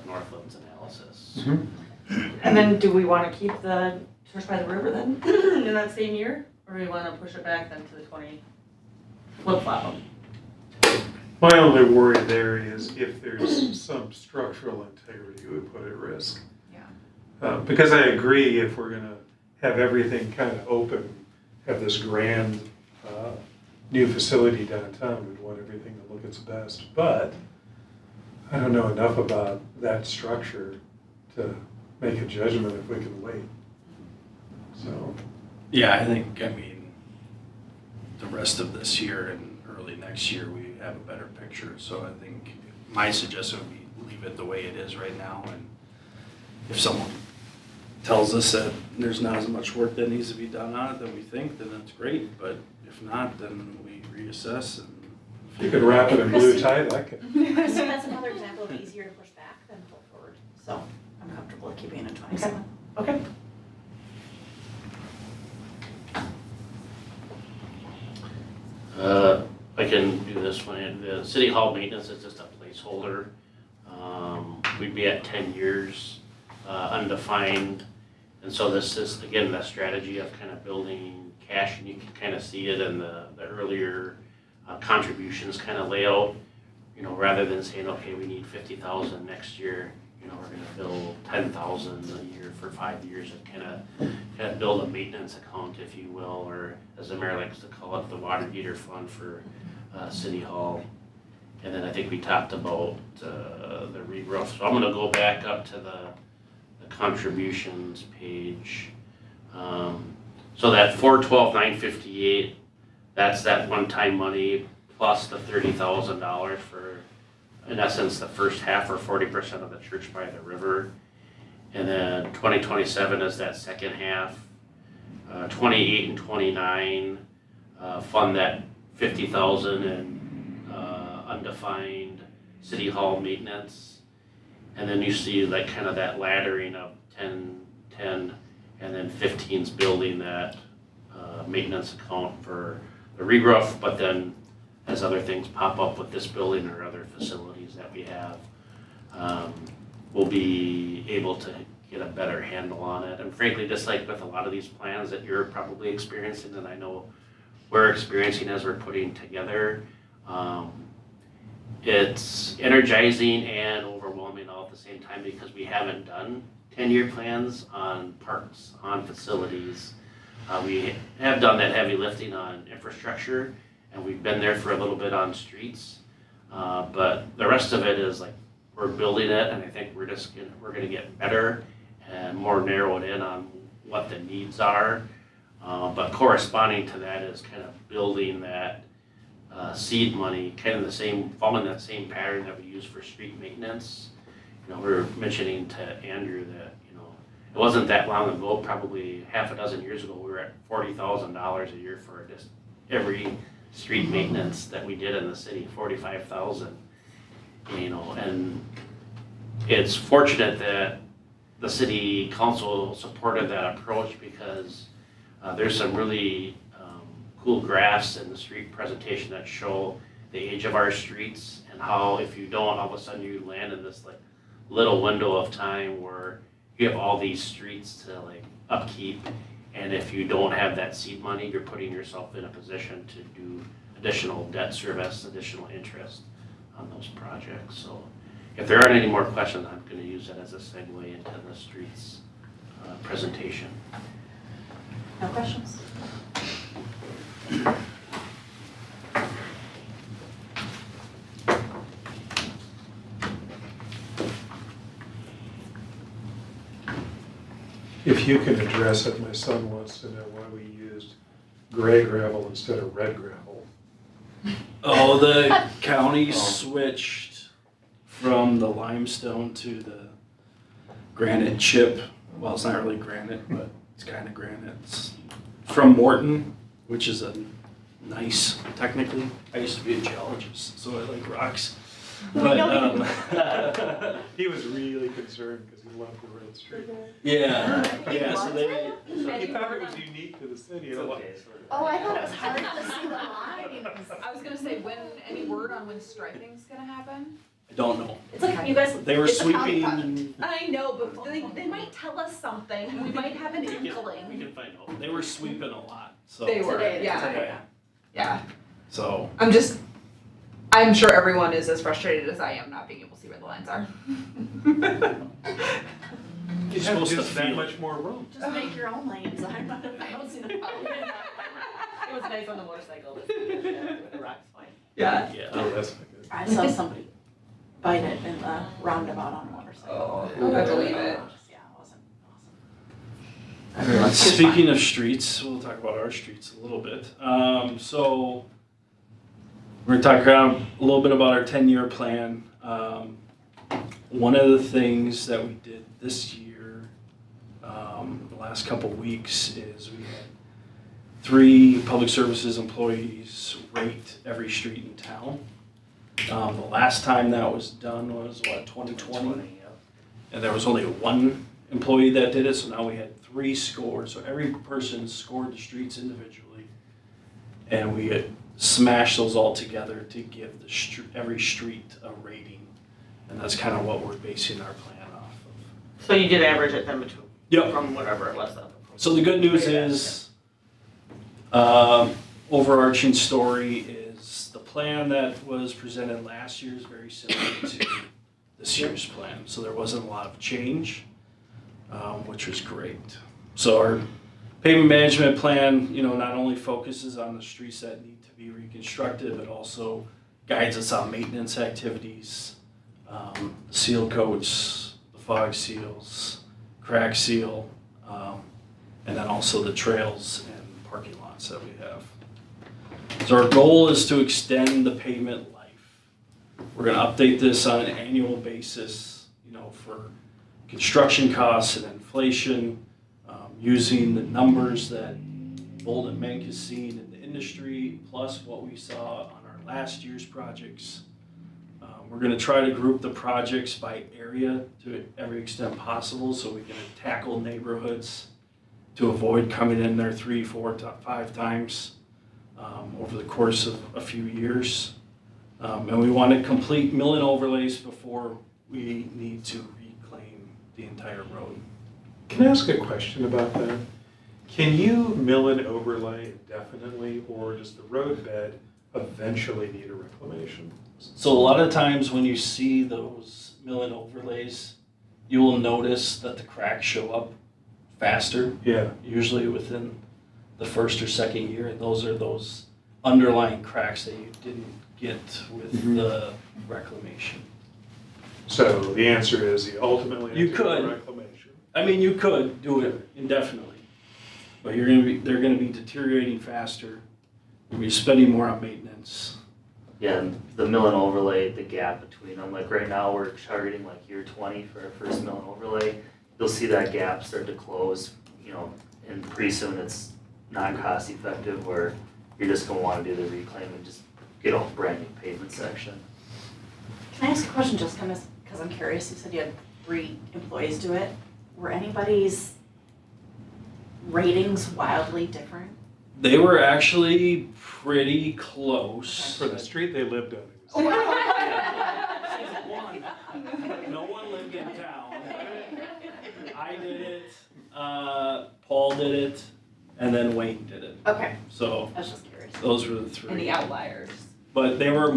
Northland's analysis.
And then do we want to keep the Church by the River then in that same year? Or do we want to push it back then to the 20, flip-flop them?
My only worry there is if there's some structural integrity we put at risk.
Yeah.
Because I agree, if we're gonna have everything kind of open, have this grand new facility downtown, we'd want everything to look its best. But I don't know enough about that structure to make a judgment if we can wait. So.
Yeah, I mean, the rest of this year and early next year, we have a better picture. So I think my suggestion would be leave it the way it is right now. And if someone tells us that there's not as much work that needs to be done on it than we think, then that's great. But if not, then we reassess. And
You could wrap it in blue tie, that could.
Christy, that's another example of easier to push back than pull forward. So I'm comfortable with keeping it in 27.
Okay.
I can do this one. The City Hall maintenance is just a placeholder. We'd be at 10 years, undefined. And so this is, again, the strategy of kind of building cash, and you can kind of see it in the earlier contributions kind of layout. Rather than saying, okay, we need 50,000 next year, we're gonna build 10,000 a year for 5 years, and kind of build a maintenance account, if you will, or as the mayor likes to call it, the water heater fund for City Hall. And then I think we talked about the re-roof. So I'm gonna go back up to the contributions page. So that 412,958, that's that one-time money plus the $30,000 for, in essence, the first half or 40% of the Church by the River. And then 2027 is that second half. 28 and 29 fund that 50,000 in undefined City Hall maintenance. And then you see like kind of that laddering of 10, 10, and then 15's building that maintenance account for the re-roof, but then as other things pop up with this building or other facilities that we have, we'll be able to get a better handle on it. And frankly, just like with a lot of these plans that you're probably experiencing, and I know we're experiencing as we're putting together, it's energizing and overwhelming all at the same time because we haven't done 10-year plans on parks, on facilities. We have done that heavy lifting on infrastructure, and we've been there for a little bit on streets. But the rest of it is like we're building it, and I think we're gonna get better and more narrowed in on what the needs are. But corresponding to that is kind of building that seed money, kind of following that same pattern that we use for street maintenance. You know, we were mentioning to Andrew that, you know, it wasn't that long ago, probably half a dozen years ago, we were at $40,000 a year for just every street maintenance that we did in the city, 45,000. You know, and it's fortunate that the city council supported that approach because there's some really cool graphs in the street presentation that show the age of our streets and how if you don't, all of a sudden you land in this like little window of time where you have all these streets to like upkeep, and if you don't have that seed money, you're putting yourself in a position to do additional debt service, additional interest on those projects. So if there aren't any more questions, I'm going to use that as a segue into the streets presentation.
No questions?
If you can address it, my son wants to know why we used gray gravel instead of red gravel.
Oh, the county switched from the limestone to the granite chip. Well, it's not really granite, but it's kind of granite. It's from Morton, which is a nice, technically. I used to be a geologist, so I like rocks. But
He was really concerned because he loved the red street.
yeah,
What?
so they.
He thought it was unique to the city.
Oh, I thought it was hard to see the lines.
I was gonna say, any word on when striping's gonna happen?
I don't know.
It's like, you guys,
They were
it's a county
sweeping.
I know, but they might tell us something, we might have an
We
inkling.
can find out.
They were sweeping a lot. So
They were,
Today,
yeah,
today.
yeah.
So
I'm sure everyone is as frustrated as I am not being able to see where the lines are.
you're supposed to
Just that
feel
much
it.
more room.
Just make your own lanes, I don't see the problem.
It was nice on the motorcycle, with the rocks fine.
Yeah.
Yeah.
Oh, that's not good.
I saw somebody bite it in the roundabout on a motorcycle.
Oh, I believe it.
Yeah, it wasn't awesome.
Speaking of streets, we'll talk about our streets a little bit. So we're going to talk around a little bit about our 10-year plan. One of the things that we did this year, the last couple weeks, is we had 3 public services employees rate every street in town. The last time that was done was, 2020? And there was only 1 employee that did it, so now we had 3 scores. So every person scored the streets individually, and we had smashed those all together to give every street a rating. And that's kind of what we're basing our plan off of.
So you did average it then between,
Yep.
from whatever it was though.
So the good news is, overarching story is the plan that was presented last year is very similar to this year's plan. So there wasn't a lot of change, which was great. So our pavement management plan, not only focuses on the streets that need to be reconstructed, but also guides us on maintenance activities, seal coats, the fog seals, crack seal, and then also the trails and parking lots that we have. So our goal is to extend the pavement life. We're going to update this on an annual basis, for construction costs and inflation, using the numbers that Bolden Menk has seen in the industry, plus what we saw on our last year's projects. We're gonna try to group the projects by area to every extent possible, so we can tackle neighborhoods to avoid coming in there 3, 4, 5 times over the course of a few years. And we want to complete mill and overlays before we need to reclaim the entire road.
Can I ask a question about that? Can you mill and overlay indefinitely, or does the roadbed eventually need a reclamation?
So a lot of times when you see those mill and overlays, you will notice that the cracks show up faster,
Yeah.
usually within the first or second year, and those are those underlying cracks that you didn't get with the reclamation.
So the answer is you ultimately
You
have to do
could.
a reclamation.
I mean, you could do it indefinitely, but they're gonna be deteriorating faster. You're spending more on maintenance.
Yeah, and the mill and overlay, the gap between them, like right now, we're targeting like year 20 for our first mill and overlay. You'll see that gap start to close, you know, and pretty soon it's not cost effective where you're just gonna wanna do the reclaim and just get a brand new pavement section.
Can I ask a question just kind of, because I'm curious, you said you had 3 employees do it. Were anybody's ratings wildly different?
They were actually pretty close.
For the street they lived on.
Oh,
No one lived in town. I did it, Paul did it, and then Wayne did it.
Okay,
So
I was just curious.
those were the 3.
And the outliers.
But they were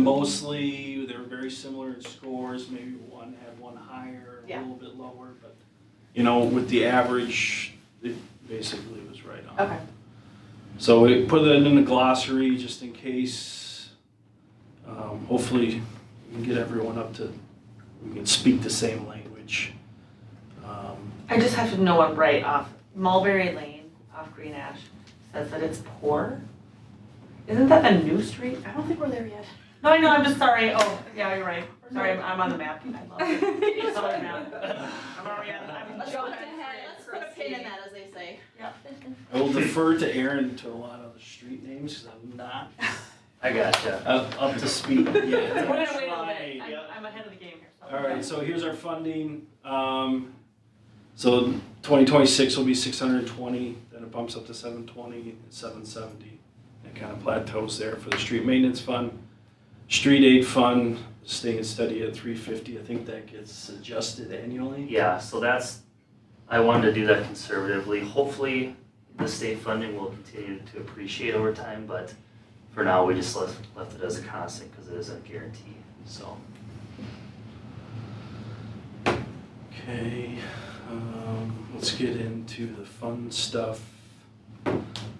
very similar in scores. Maybe one had one higher, a
Yeah.
little bit lower, but you know, with the average, it basically was right on.
Okay.
So we put it in the glossary just in case. Hopefully, we can get everyone up to, we can speak the same language.
I just have to know one right off. Mulberry Lane off Green Ash says that it's poor. Isn't that the new street?
I don't think we're there yet.
No, I know, I'm just sorry. Oh, yeah, you're right. Sorry, I'm on the map. I love it. It's on the map. I'm already on, I'm
Let's
jumping
put a pin in that, as they say.
I will defer to Erin to a lot of the street names because I'm not
I gotcha.
up to speed yet.
Wait a minute.
Tried.
I'm ahead of the game here. So.
All right, so here's our funding. So 2026 will be 620, then it bumps up to 720, 770. It kind of plateaus there for the street maintenance fund. Street aid fund staying steady at 350. I think that gets adjusted annually.
Yeah, so I wanted to do that conservatively. Hopefully, the state funding will continue to appreciate over time, but for now, we just left it as a constant because it isn't a guarantee, so.
Okay, let's get into the fun stuff.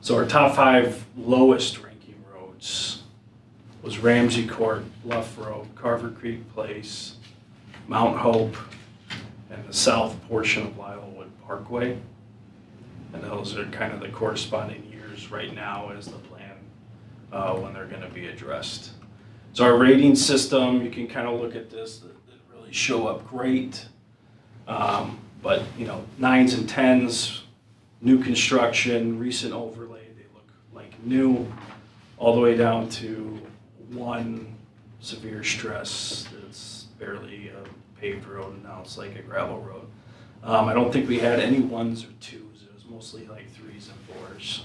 So our top 5 lowest ranking roads was Ramsey Court, Bluff Road, Carver Creek Place, Mount Hope, and the south portion of Littlewood Parkway. And those are kind of the corresponding years right now as the plan when they're gonna be addressed. So our rating system, you can kind of look at this, that really show up great. But you know, 9s and 10s, new construction, recent overlay, they look like new, all the way down to 1 severe stress that's barely a paved road and now it's like a gravel road. I don't think we had any 1s or 2s, it was mostly like 3s and 4s.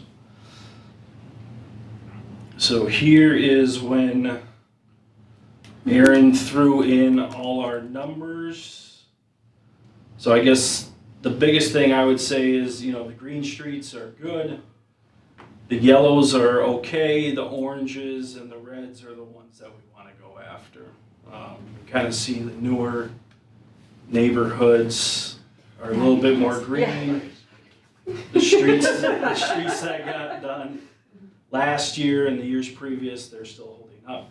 So here is when Erin threw in all our numbers. So I guess the biggest thing I would say is, you know, the green streets are good. The yellows are okay. The oranges and the reds are the ones that we want to go after. You kind of see the newer neighborhoods are a little bit more green. The streets that got done last year and the years previous, they're still holding up.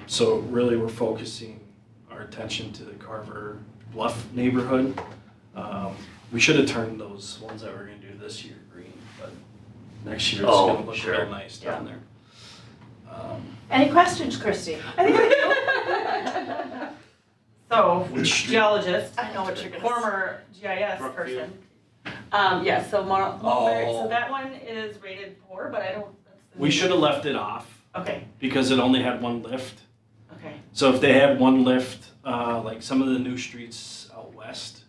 So really we're focusing our attention to the Carver Bluff neighborhood. We should have turned those ones that we're gonna do this year green, but next year it's gonna look
sure.
real nice down there.
Any questions, Christy?
I think I do. So,
Which street?
geologist,
I know what you're gonna say.
former GIS
Brookview.
person. Yeah, so Mulberry,
Oh.
so that one is rated poor, but I don't, that's the.
We should have left it off
Okay,
because it only had 1 lift.
okay.
So if they had one lift, like some of the new streets out west,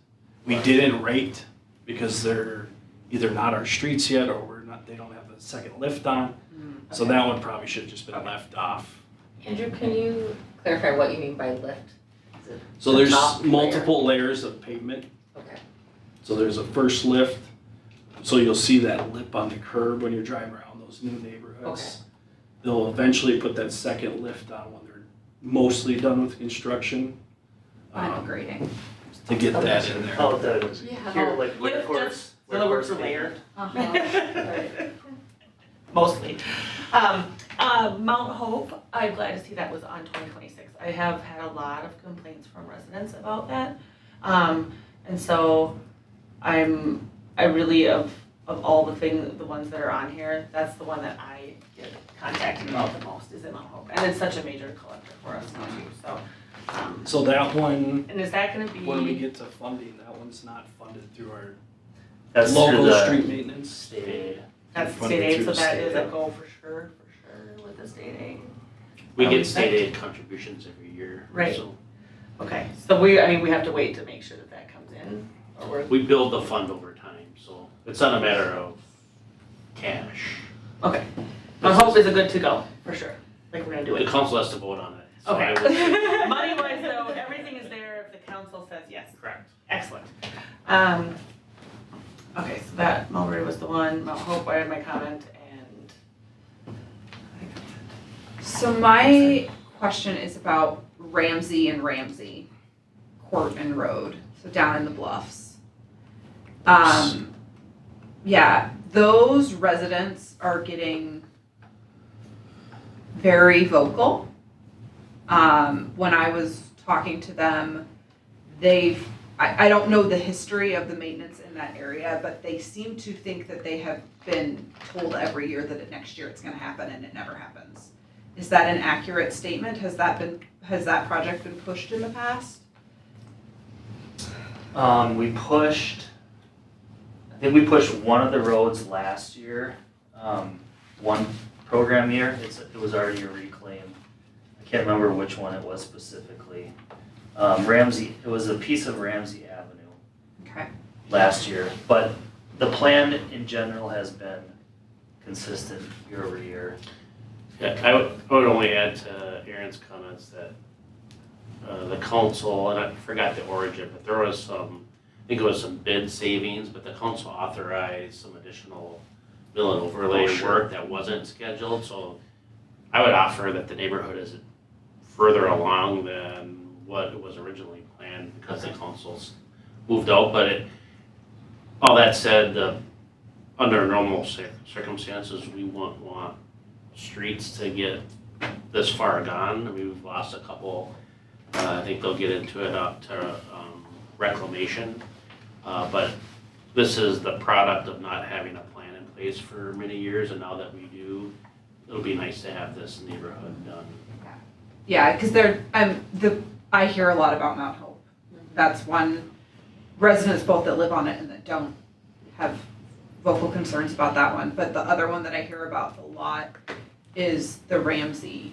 we didn't rate because they're either not our streets yet or they don't have a second lift on. So that one probably should have just been left off.
Andrew, can you clarify what you mean by lift? Is it
So
the
there's
top layer?
multiple layers of pavement.
Okay.
So there's a first lift. So you'll see that lip on the curb when you're driving around those new neighborhoods.
Okay.
They'll eventually put that second lift on when they're mostly done with construction.
Final grading.
To get that in there.
Oh, the,
Yeah.
here, like, where
Lift
courts.
just, in other words, are layered.
Uh-huh.
Mostly. Mount Hope, I'm glad to see that was on 2026. I have had a lot of complaints from residents about that. And so I really, of all the ones that are on here, that's the one that I get contacted about the most, is in Mount Hope. And it's such a major collector for us now too, so.
So that one,
And is that gonna be?
when we get to funding, that one's not funded through our
That's through
local
the
street maintenance.
state aid.
That's
funded
state aid,
through
so
the
that
state
is a
aid.
go for sure with the state aid.
We
Oh,
get
is
state
that-
aid contributions every year.
Right.
So
Okay, so we have to wait to make sure that comes in, or we're,
we build the fund over time, so it's not a matter of cash.
okay. Mount Hope is a good to go, for sure, like we're gonna do
The
it.
council has to vote on it. So I
Okay.
would say-
Money wise though, everything is there if the council says yes.
Correct.
Excellent. Okay, so that Mulberry was the one, Mount Hope, I had my comment, and
So my question is about Ramsey and Ramsey, Court and Road, so down in the bluffs. Yeah, those residents are getting very vocal. When I was talking to them, I don't know the history of the maintenance in that area, but they seem to think that they have been told every year that next year it's gonna happen and it never happens. Is that an accurate statement? Has that project been pushed in the past?
We pushed, I think we pushed one of the roads last year, one program year, it was already a reclaim. I can't remember which one it was specifically. Ramsey, it was a piece of Ramsey Avenue
Okay.
last year, but the plan in general has been consistent year over year.
Yeah, I would only add to Erin's comments that the council, and I forgot the origin, but there was some, I think it was some bid savings, but the council authorized some additional mill and overlay
Oh, sure.
work that wasn't scheduled, so I would offer that the neighborhood is further along than what was originally planned because the council's moved out, but all that said, under normal circumstances, we won't want streets to get this far gone. I mean, we've lost a couple, I think they'll get into it up to reclamation. But this is the product of not having a plan in place for many years, and now that we do, it'll be nice to have this neighborhood done.
Yeah, because I hear a lot about Mount Hope. That's one, residents both that live on it and that don't have vocal concerns about that one. But the other one that I hear about a lot is the Ramsey.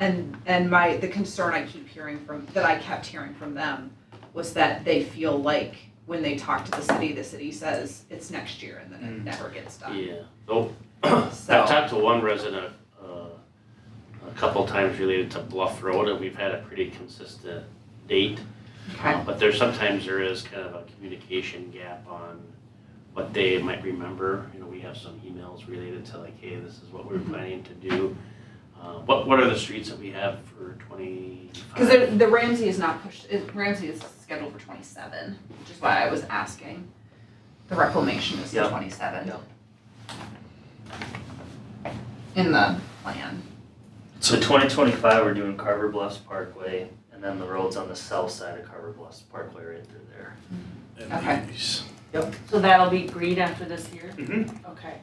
And the concern I keep hearing that I kept hearing from them was that they feel like when they talk to the city says it's next year and then it never gets done.
Yeah, so
So-
I've talked to one resident a couple times related to Bluff Road, and we've had a pretty consistent date.
Okay.
But sometimes there is kind of a communication gap on what they might remember. You know, we have some emails related to like, hey, this is what we're planning to do. What are the streets that we have for 25?
Because the Ramsey is not pushed, Ramsey is scheduled for 27, which is why I was asking. The reclamation is
Yep.
27.
Yep.
In the plan.
So 2025, we're doing Carver Bluffs Parkway, and then the roads on the south side of Carver Bluffs Parkway right through there.
And
Okay.
these.
so that'll be green after this year?
Mm-hmm.
Okay.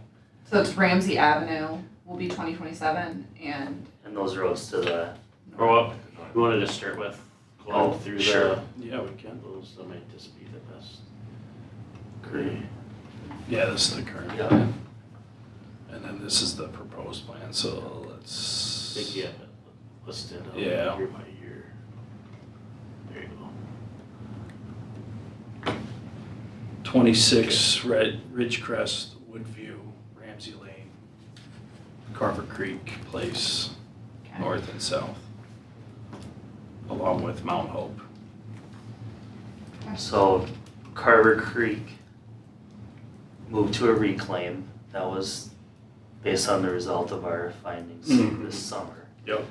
So it's Ramsey Avenue will be 2027 and
And those roads to the,
Or what we wanted to start with, going through
sure.
Yeah, we can.
those, that might just be the best. Great.
Yeah, this is the current.
Yeah.
plan. And then this is the proposed plan, so let's.
Big, yeah, listed
Yeah.
year by year. There you go.
26 Ridgecrest, Woodview, Ramsey Lane, Carver Creek Place,
Okay.
north and south, along with Mount Hope.
So Carver Creek moved to a reclaim. That was based on the result of our findings
Mhm.
this summer.
Yep.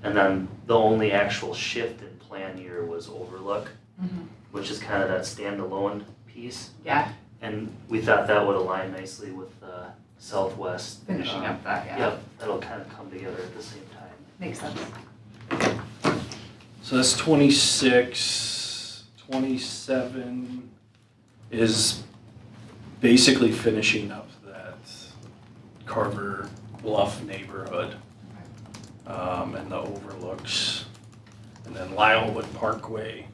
And then the only actual shift in plan year was Overlook,
Mhm.
which is kind of that standalone piece.
Yeah,
And we thought that would align nicely with Southwest.
finishing up that, yeah,
Yep, that'll kind of come together at the same time.
makes sense.
So that's 26, 27 is basically finishing up that Carver Bluff neighborhood, and the overlooks. And then Lylewood Parkway,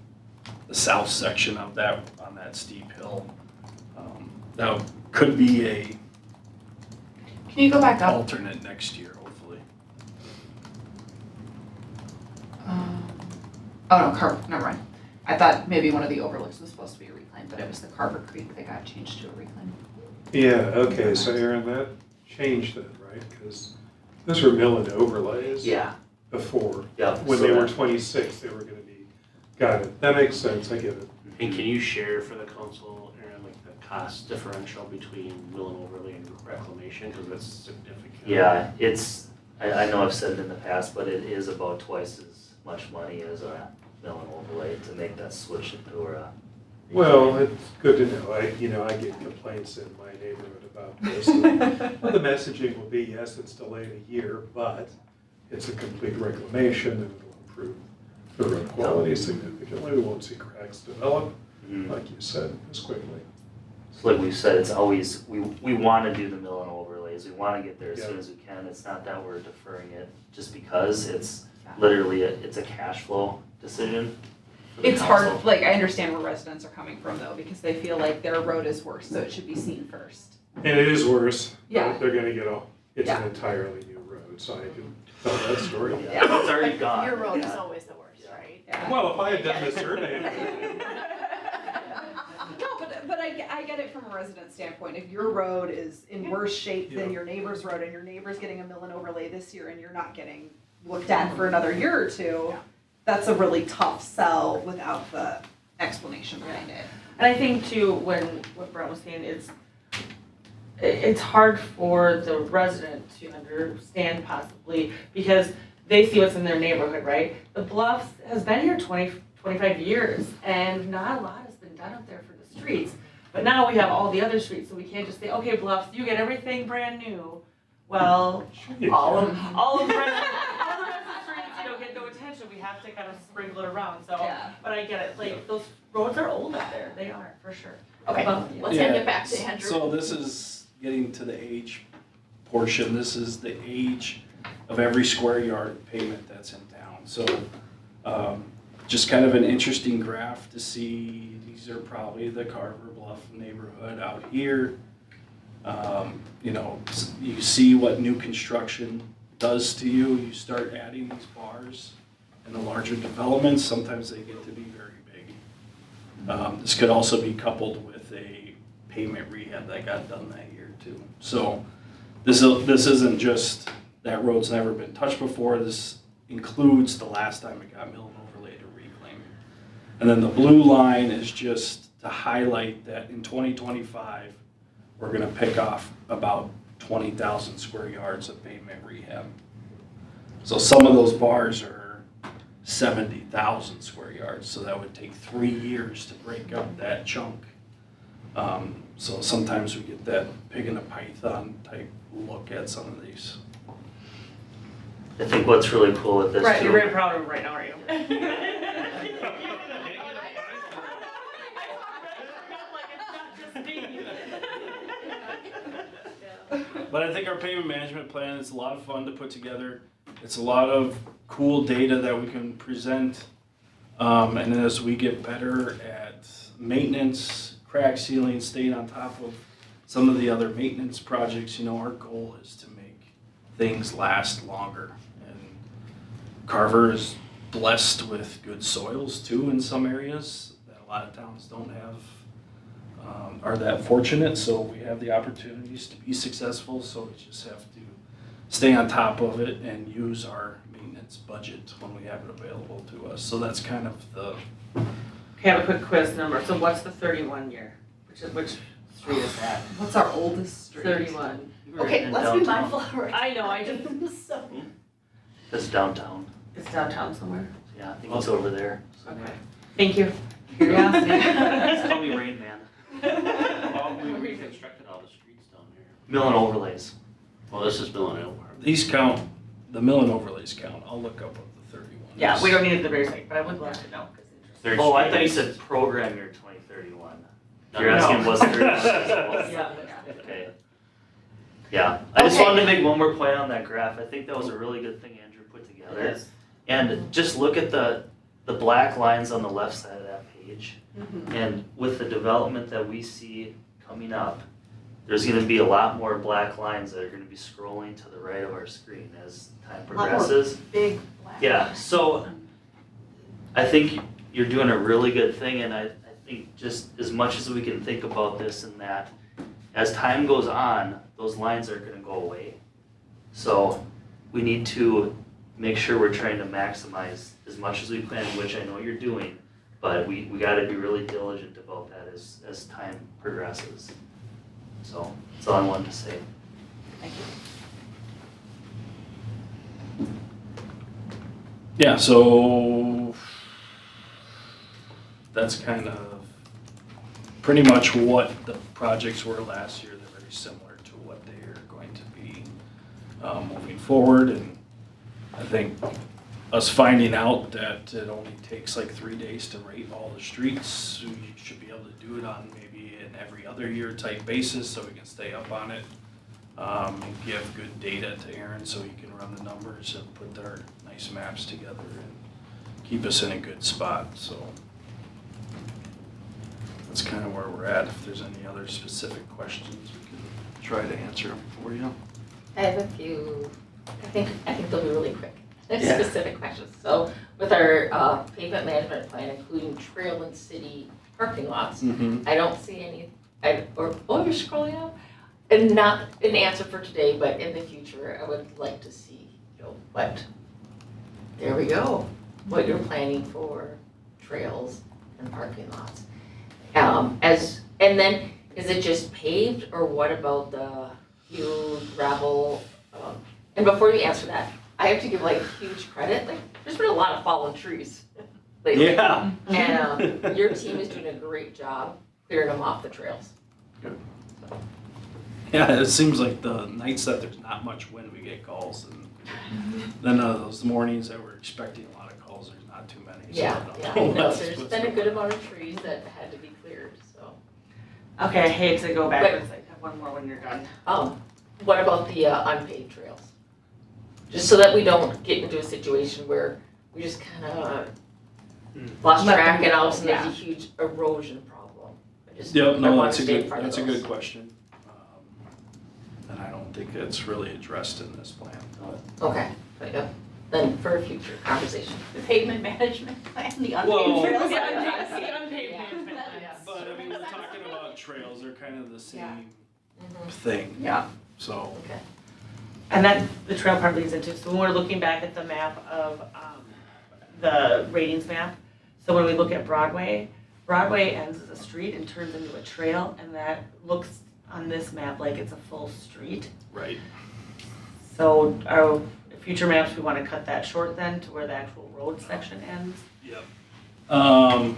the south section of that, on that steep hill. That could be a
Can you go back up?
alternate next year, hopefully.
Oh no, Carver, never mind. I thought maybe one of the overlooks was supposed to be a reclaim, but it was the Carver Creek that got changed to a reclaim.
Yeah, okay, so Erin, that changed then, right? Because those were mill and overlays
Yeah,
before.
yeah.
When
so
they were
that-
26, they were gonna be, got it. That makes sense, I get it.
And can you share for the council, Erin, like the cost differential between mill and overlay and reclamation, because that's significant.
Yeah, I know I've said it in the past, but it is about twice as much money as a mill and overlay to make that switch into a.
Well, it's good to know. I get complaints in my neighborhood about this. Well, the messaging will be, yes, it's delayed a year, but it's a complete reclamation and it'll improve the road quality significantly. We won't see cracks develop, like you said, as quickly.
So like we said, it's always, we want to do the mill and overlays, we want to get there as soon
Yeah.
as we can. It's not that we're deferring it just because it's literally, it's a cash flow decision. for the
It's hard,
council.
like, I understand where residents are coming from though, because they feel like their road is worse, so it should be seen first.
And it is worse.
Yeah.
They're gonna get it's an
Yeah.
entirely new road, so I can tell that story.
Yeah, it's already gone.
Your road is
yeah.
always the worst, right?
Yeah.
Well, if I had done the survey.
No, but I get it from a resident standpoint. If your road is in worse shape than
Yeah.
your neighbor's road and your neighbor's getting a mill and overlay this year and you're not getting looked at for another year or two, that's a really tough sell without the explanation behind it.
And I think too, what Brent was saying is, it's hard for the resident to understand possibly, because they see what's in their neighborhood, right? The Bluffs has been here 25 years, and not a lot has been done up there for the streets. But now we have all the other streets, so we can't just say, okay, Bluffs, you get everything brand new. Well, all of the rest of the streets, get no attention, we have to kind of sprinkle it around, so.
Yeah.
But I get it, like, those roads are old up there, they are, for sure.
Okay,
Well,
let's hand it back to
Yeah,
Andrew.
So this is getting to the age portion. This is the age of every square yard of pavement that's in town. So just kind of an interesting graph to see. These are probably the Carver Bluff neighborhood out here. You see what new construction does to you. You start adding these bars and the larger developments. Sometimes they get to be very big. This could also be coupled with a pavement rehab that got done that year too. So this isn't just that road's never been touched before. This includes the last time it got mill and overlaid or reclaimed. And then the blue line is just to highlight that in 2025, we're gonna pick off about 20,000 square yards of pavement rehab. So some of those bars are 70,000 square yards, so that would take 3 years to break up that chunk. So sometimes we get that pig in a python type look at some of these.
I think what's really cool with this
Right,
too.
you're very proud of him right now, aren't you?
But I think our pavement management plan is a lot of fun to put together. It's a lot of cool data that we can present. And as we get better at maintenance, crack sealing, staying on top of some of the other maintenance projects, our goal is to make things last longer. Carver is blessed with good soils too in some areas that a lot of towns don't have, are that fortunate, so we have the opportunities to be successful, so we just have to stay on top of it and use our maintenance budget when we have it available to us. So that's kind of the,
Okay, I have a quick quiz number. So what's the 31 year? Which street is that?
What's our oldest street?
31.
Okay,
in
let's be
downtown.
mindful of our.
I know, I just,
So,
That's downtown.
it's downtown somewhere.
Yeah, I think it's over there.
Okay. Thank you. Curiosity.
Just call me Rain Man.
Well, we reconstructed all the streets down here.
Mill and overlays.
Well, this is Villanelle.
these count, the mill and overlays count. I'll look up what the 31 is.
Yeah, we don't need it at the very second, but I would love to know, because interesting.
Third
Oh, I
Street
thought you
is-
said program year 2031.
No,
You're
no.
asking what's 31?
Yeah.
Okay. Yeah, I just
Okay.
wanted to make one more point on that graph. I think that was a really good thing Andrew put together.
It is.
And just look at the black lines on the left side of that page.
Mhm.
And with the development that we see coming up, there's gonna be a lot more black lines that are gonna be scrolling to the right of our screen as time
Lot more.
progresses.
big black.
Yeah, so I think you're doing a really good thing, and I think just as much as we can think about this and that, as time goes on, those lines are gonna go away. So we need to make sure we're trying to maximize as much as we can, which I know you're doing, but we gotta be really diligent about that as time progresses. So that's all I wanted to say.
Thank you.
Yeah, so that's kind of pretty much what the projects were last year. They're very similar to what they are going to be moving forward. And I think us finding out that it only takes like 3 days to rate all the streets, we should be able to do it on maybe an every other year type basis so we can stay up on it. And give good data to Erin so he can run the numbers and put our nice maps together and keep us in a good spot, so. That's kind of where we're at. If there's any other specific questions, we can try to answer them for you.
I have a few, I think they'll be really quick.
Yeah.
Specific questions. So with our pavement management plan, including trail and city parking lots, I don't see any, you're scrolling up? And not an answer for today, but in the future, I would like to see, there we go, what you're planning for trails and parking lots. And then, is it just paved, or what about the huge gravel? And before you answer that, I have to give huge credit, there's been a lot of fallen trees lately.
Yeah.
And your team is doing a great job clearing them off the trails.
Yeah, it seems like the nights that there's not much wind, we get calls, and then those mornings that we're expecting a lot of calls, there's not too many. So I don't know what's
There's
what's
been a
going
good
on.
amount of trees that had to be cleared, so.
Okay, I hate to go backwards, I have one more when you're done.
What about the unpaved trails? Just so that we don't get into a situation where we just kind of lost
Let them
track and
go,
all of a sudden there's
yeah.
a huge erosion problem.
Yep,
I
no,
wanna
that's a
stay in
good,
front of
that's a
those.
good question. And I don't think it's really addressed in this plan, but.
Okay, yep, then for a future conversation.
The pavement management plan, the
Whoa.
unpaved trails.
The unpaved
Yeah.
management plan.
But I mean, we're talking about trails, they're kind of the same
Mhm.
thing,
Yeah,
so.
Okay.
and that, the trail part leads into, so when we're looking back at the map of, the ratings map, so when we look at Broadway, Broadway ends as a street and turns into a trail, and that looks on this map like it's a full street.
Right.
So our future maps, we wanna cut that short then to where the actual road section ends.
Yep.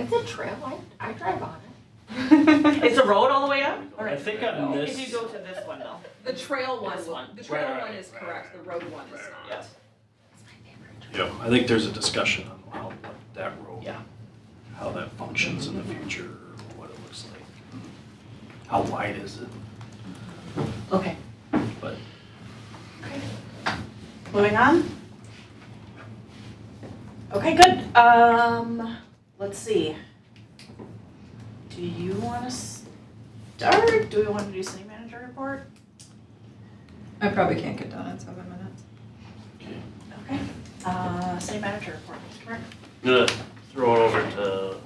It's a trail, I drive on it.
It's a road all the way up?
I think on this.
If you go to this one though.
The trail one,
This one.
the trail
Right,
one is correct, the road one is not.
Yes.
Yep, I think there's a discussion on how that road.
Yeah.
How that functions in the future, or what it looks like. How wide is it?
Okay.
But
Moving on. Okay, good. Let's see. Do you wanna start? Do we wanna do city manager report?
I probably can't get done in 7 minutes.
Okay. City manager report, Mr. Mareck.
I'm gonna throw it over to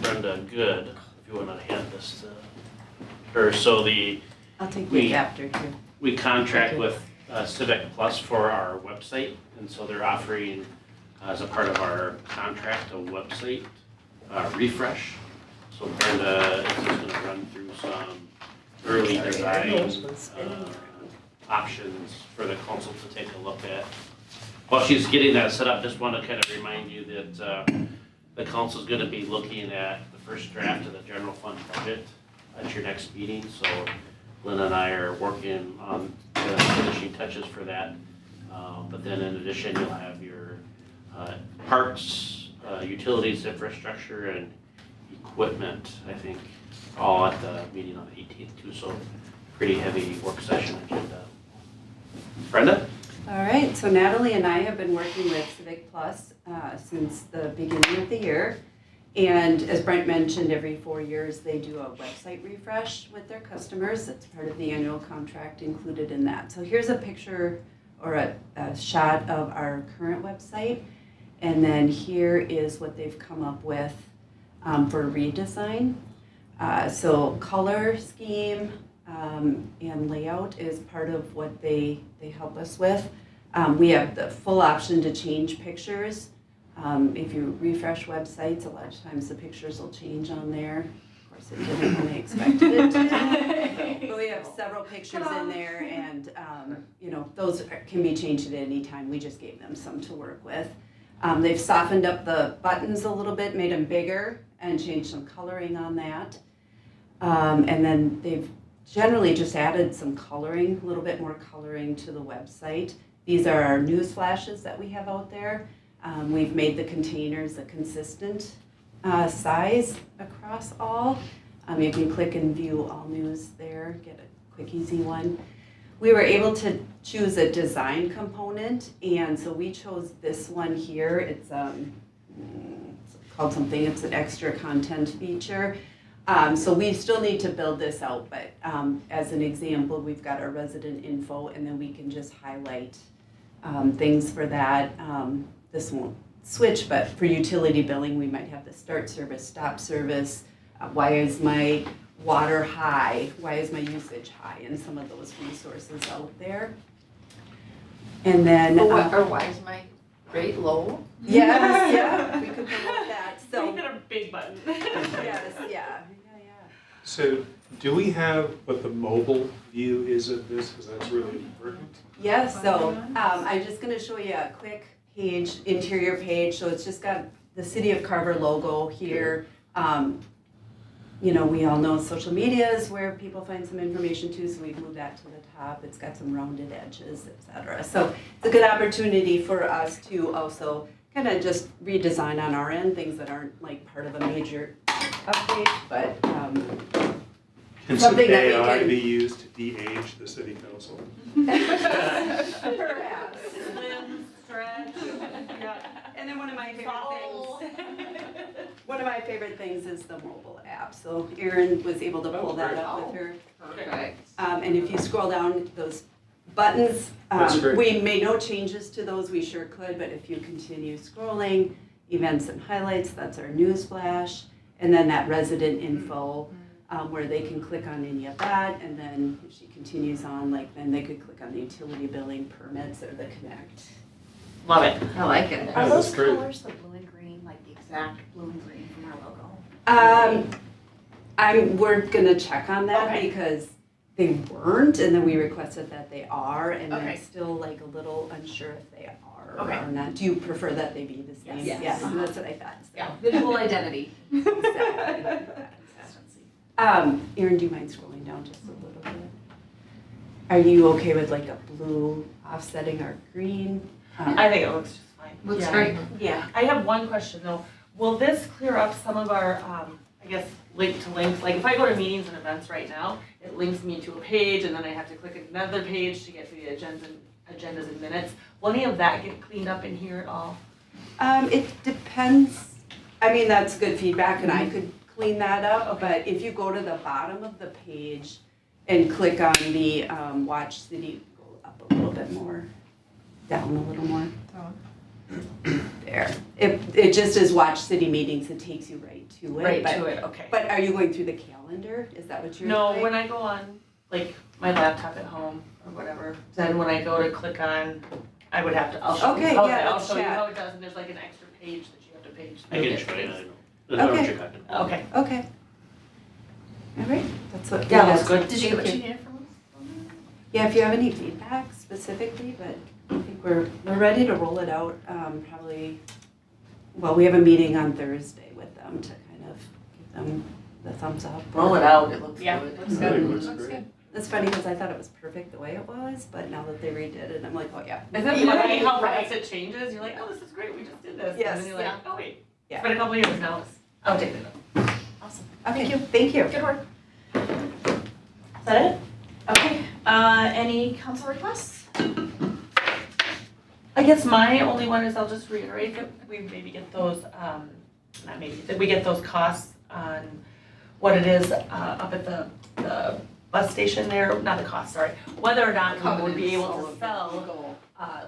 Brenda Good, if you wanna hand this to her. So
I'll take
We-
the after too.
we contract with Civic Plus for our website, and so they're offering, as a part of our contract, a website refresh. So Brenda is just gonna run through some early design options for the council to take a look at. While she's getting that set up, just want to kind of remind you that the council's gonna be looking at the first draft of the general fund budget at your next meeting, so Lynn and I are working on the finishing touches for that. But then in addition, you'll have your parks, utilities, infrastructure, and equipment, I think, all at the meeting on the 18th too, so pretty heavy work session agenda. Brenda?
All right, so Natalie and I have been working with Civic Plus since the beginning of the year. And as Brent mentioned, every 4 years, they do a website refresh with their customers. It's part of the annual contract included in that. So here's a picture or a shot of our current website. And then here is what they've come up with for redesign. So color scheme and layout is part of what they help us with. We have the full option to change pictures. If you refresh websites, a lot of times the pictures will change on there. Of course, it didn't when they expected it to. But we have several pictures in there, and those can be changed at any time. We just gave them some to work with. They've softened up the buttons a little bit, made them bigger, and changed some coloring on that. And then they've generally just added some coloring, a little bit more coloring to the website. These are our news flashes that we have out there. We've made the containers a consistent size across all. You can click and view all news there, get a quick, easy one. We were able to choose a design component, and so we chose this one here. It's called something, it's an extra content feature. So we still need to build this out, but as an example, we've got our resident info, and then we can just highlight things for that. This won't switch, but for utility billing, we might have the start service, stop service. Why is my water high? Why is my usage high? And some of those resources out there. And then
Or why is my rate low?
yes, yeah, we could promote that. So
Make it a big button.
yes, yeah.
So do we have what the mobile view is of this? Because that's really important.
Yes, so I'm just going to show you a quick page, interior page. So it's just got the City of Carver logo here. We all know social media is where people find some information too, so we've moved that to the top. It's got some rounded edges, etc. So it's a good opportunity for us to also kind of just redesign on our end, things that aren't like part of a major update, but
Can some
something that we
AI
can-
be used to de-age the city council?
perhaps.
Slim, stretch, yeah.
And then one of my favorite things is the mobile app. So Erin was able to pull that up with her.
Perfect.
And if you scroll down those buttons,
That's great.
we made no changes to those, we sure could, but if you continue scrolling, events and highlights, that's our news flash. And then that resident info, where they can click on any of that. And then if she continues on, then they could click on the utility billing, permits, or the connect.
Love it.
I like it.
Yeah,
Are
that's
those
great.
colors the blue and green, like the exact blue and green from our logo?
We're gonna check on that
Okay.
because they weren't, and then we requested that they are, and
Okay.
I'm still like a little unsure if they are
Okay.
or not. Do you prefer that they be the same?
Yes.
Yes, that's what I thought. So.
Yeah.
Visual identity.
Exactly. Erin, do you mind scrolling down just a little bit? Are you okay with like a blue offsetting our green?
I think it looks just fine.
Looks
Yeah.
great.
Yeah, I have one question though. Will this clear up some of our, link to links? Like if I go to meetings and events right now, it links me to a page and then I have to click another page to get to the agendas and minutes. Will any of that get cleaned up in here at all?
It depends. I mean, that's good feedback, and I could clean that up. But if you go to the bottom of the page and click on the Watch City, go up a little bit more, down a little more. there. It just is watch city meetings, it takes you right to it.
Right
but-
to it, okay.
But are you going through the calendar? Is that what you're doing?
No, when I go on, like, my laptop at home or whatever, then when I go to click on, I would have to, I'll show you
Okay,
how
yeah,
I'll
let's
show you
chat.
how it does, and there's like an extra page that you have to page.
I can show you, I know. I know what
Okay.
you're talking about.
Okay,
Okay. All right, that's what.
yeah, that's good.
Did you get what you
Thank
needed from us?
Yeah, if you have any feedback specifically, but I think we're ready to roll it out, probably, well, we have a meeting on Thursday with them to kind of give them the thumbs up.
Roll it out, it looks
Yeah.
good.
I think it looks
Looks
great.
good.
It's funny because I thought it was perfect the way it was, but now that they redid it, I'm like, oh yeah.
Isn't it
Yeah,
funny how
right.
fast it changes? You're like, oh, this is great, we just did this.
Yes.
And then you're like,
Yeah.
oh, wait,
Yeah.
it's been a couple of years now, it's outdated.
Awesome.
Okay, thank you.
Good work. Is that it? Okay, any council requests?
I guess my only one is, I'll just reiterate that we maybe get those, not maybe, that we get those costs on what it is up at the bus station there, not the cost, sorry, whether or not we would be able to sell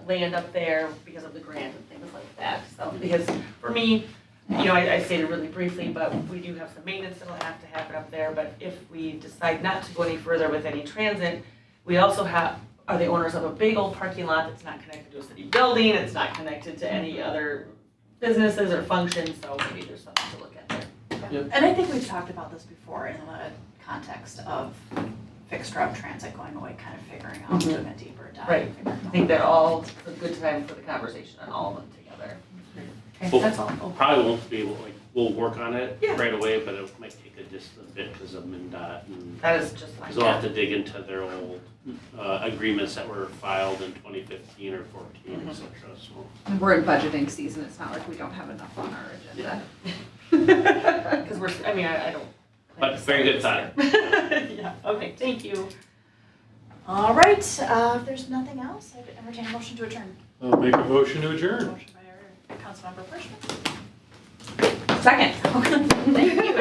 land up there because of the grant and things like that. So, because for me, you know, I stated really briefly, but we do have some maintenance that'll have to happen up there, but if we decide not to go any further with any transit, we also are the owners of a big old parking lot that's not connected to a city building, it's not connected to any other businesses or functions, so maybe there's something to look at there.
And I think we've talked about this before in the context of fixed route transit going away, kind of figuring out, doing a deeper dive.
Right. I think they're all a good time for the conversation on all of them together. Okay,
Well,
that's all.
Probably won't be able, like, we'll work on it
Yeah.
right away, but it might take just a bit because of MnDOT and,
That is just like
because we'll have
that.
to dig into their old agreements that were filed in 2015 or 14, et cetera, so.
And we're in budgeting season, it's not like we don't have enough on our agenda.
Because I mean, I don't.
But very good thought.
Yeah, okay, thank you.
All right, if there's nothing else, I'd entertain a motion to adjourn.
I'll make a motion to adjourn.
Motion by Councilmember Frischman.
Second.
Thank you,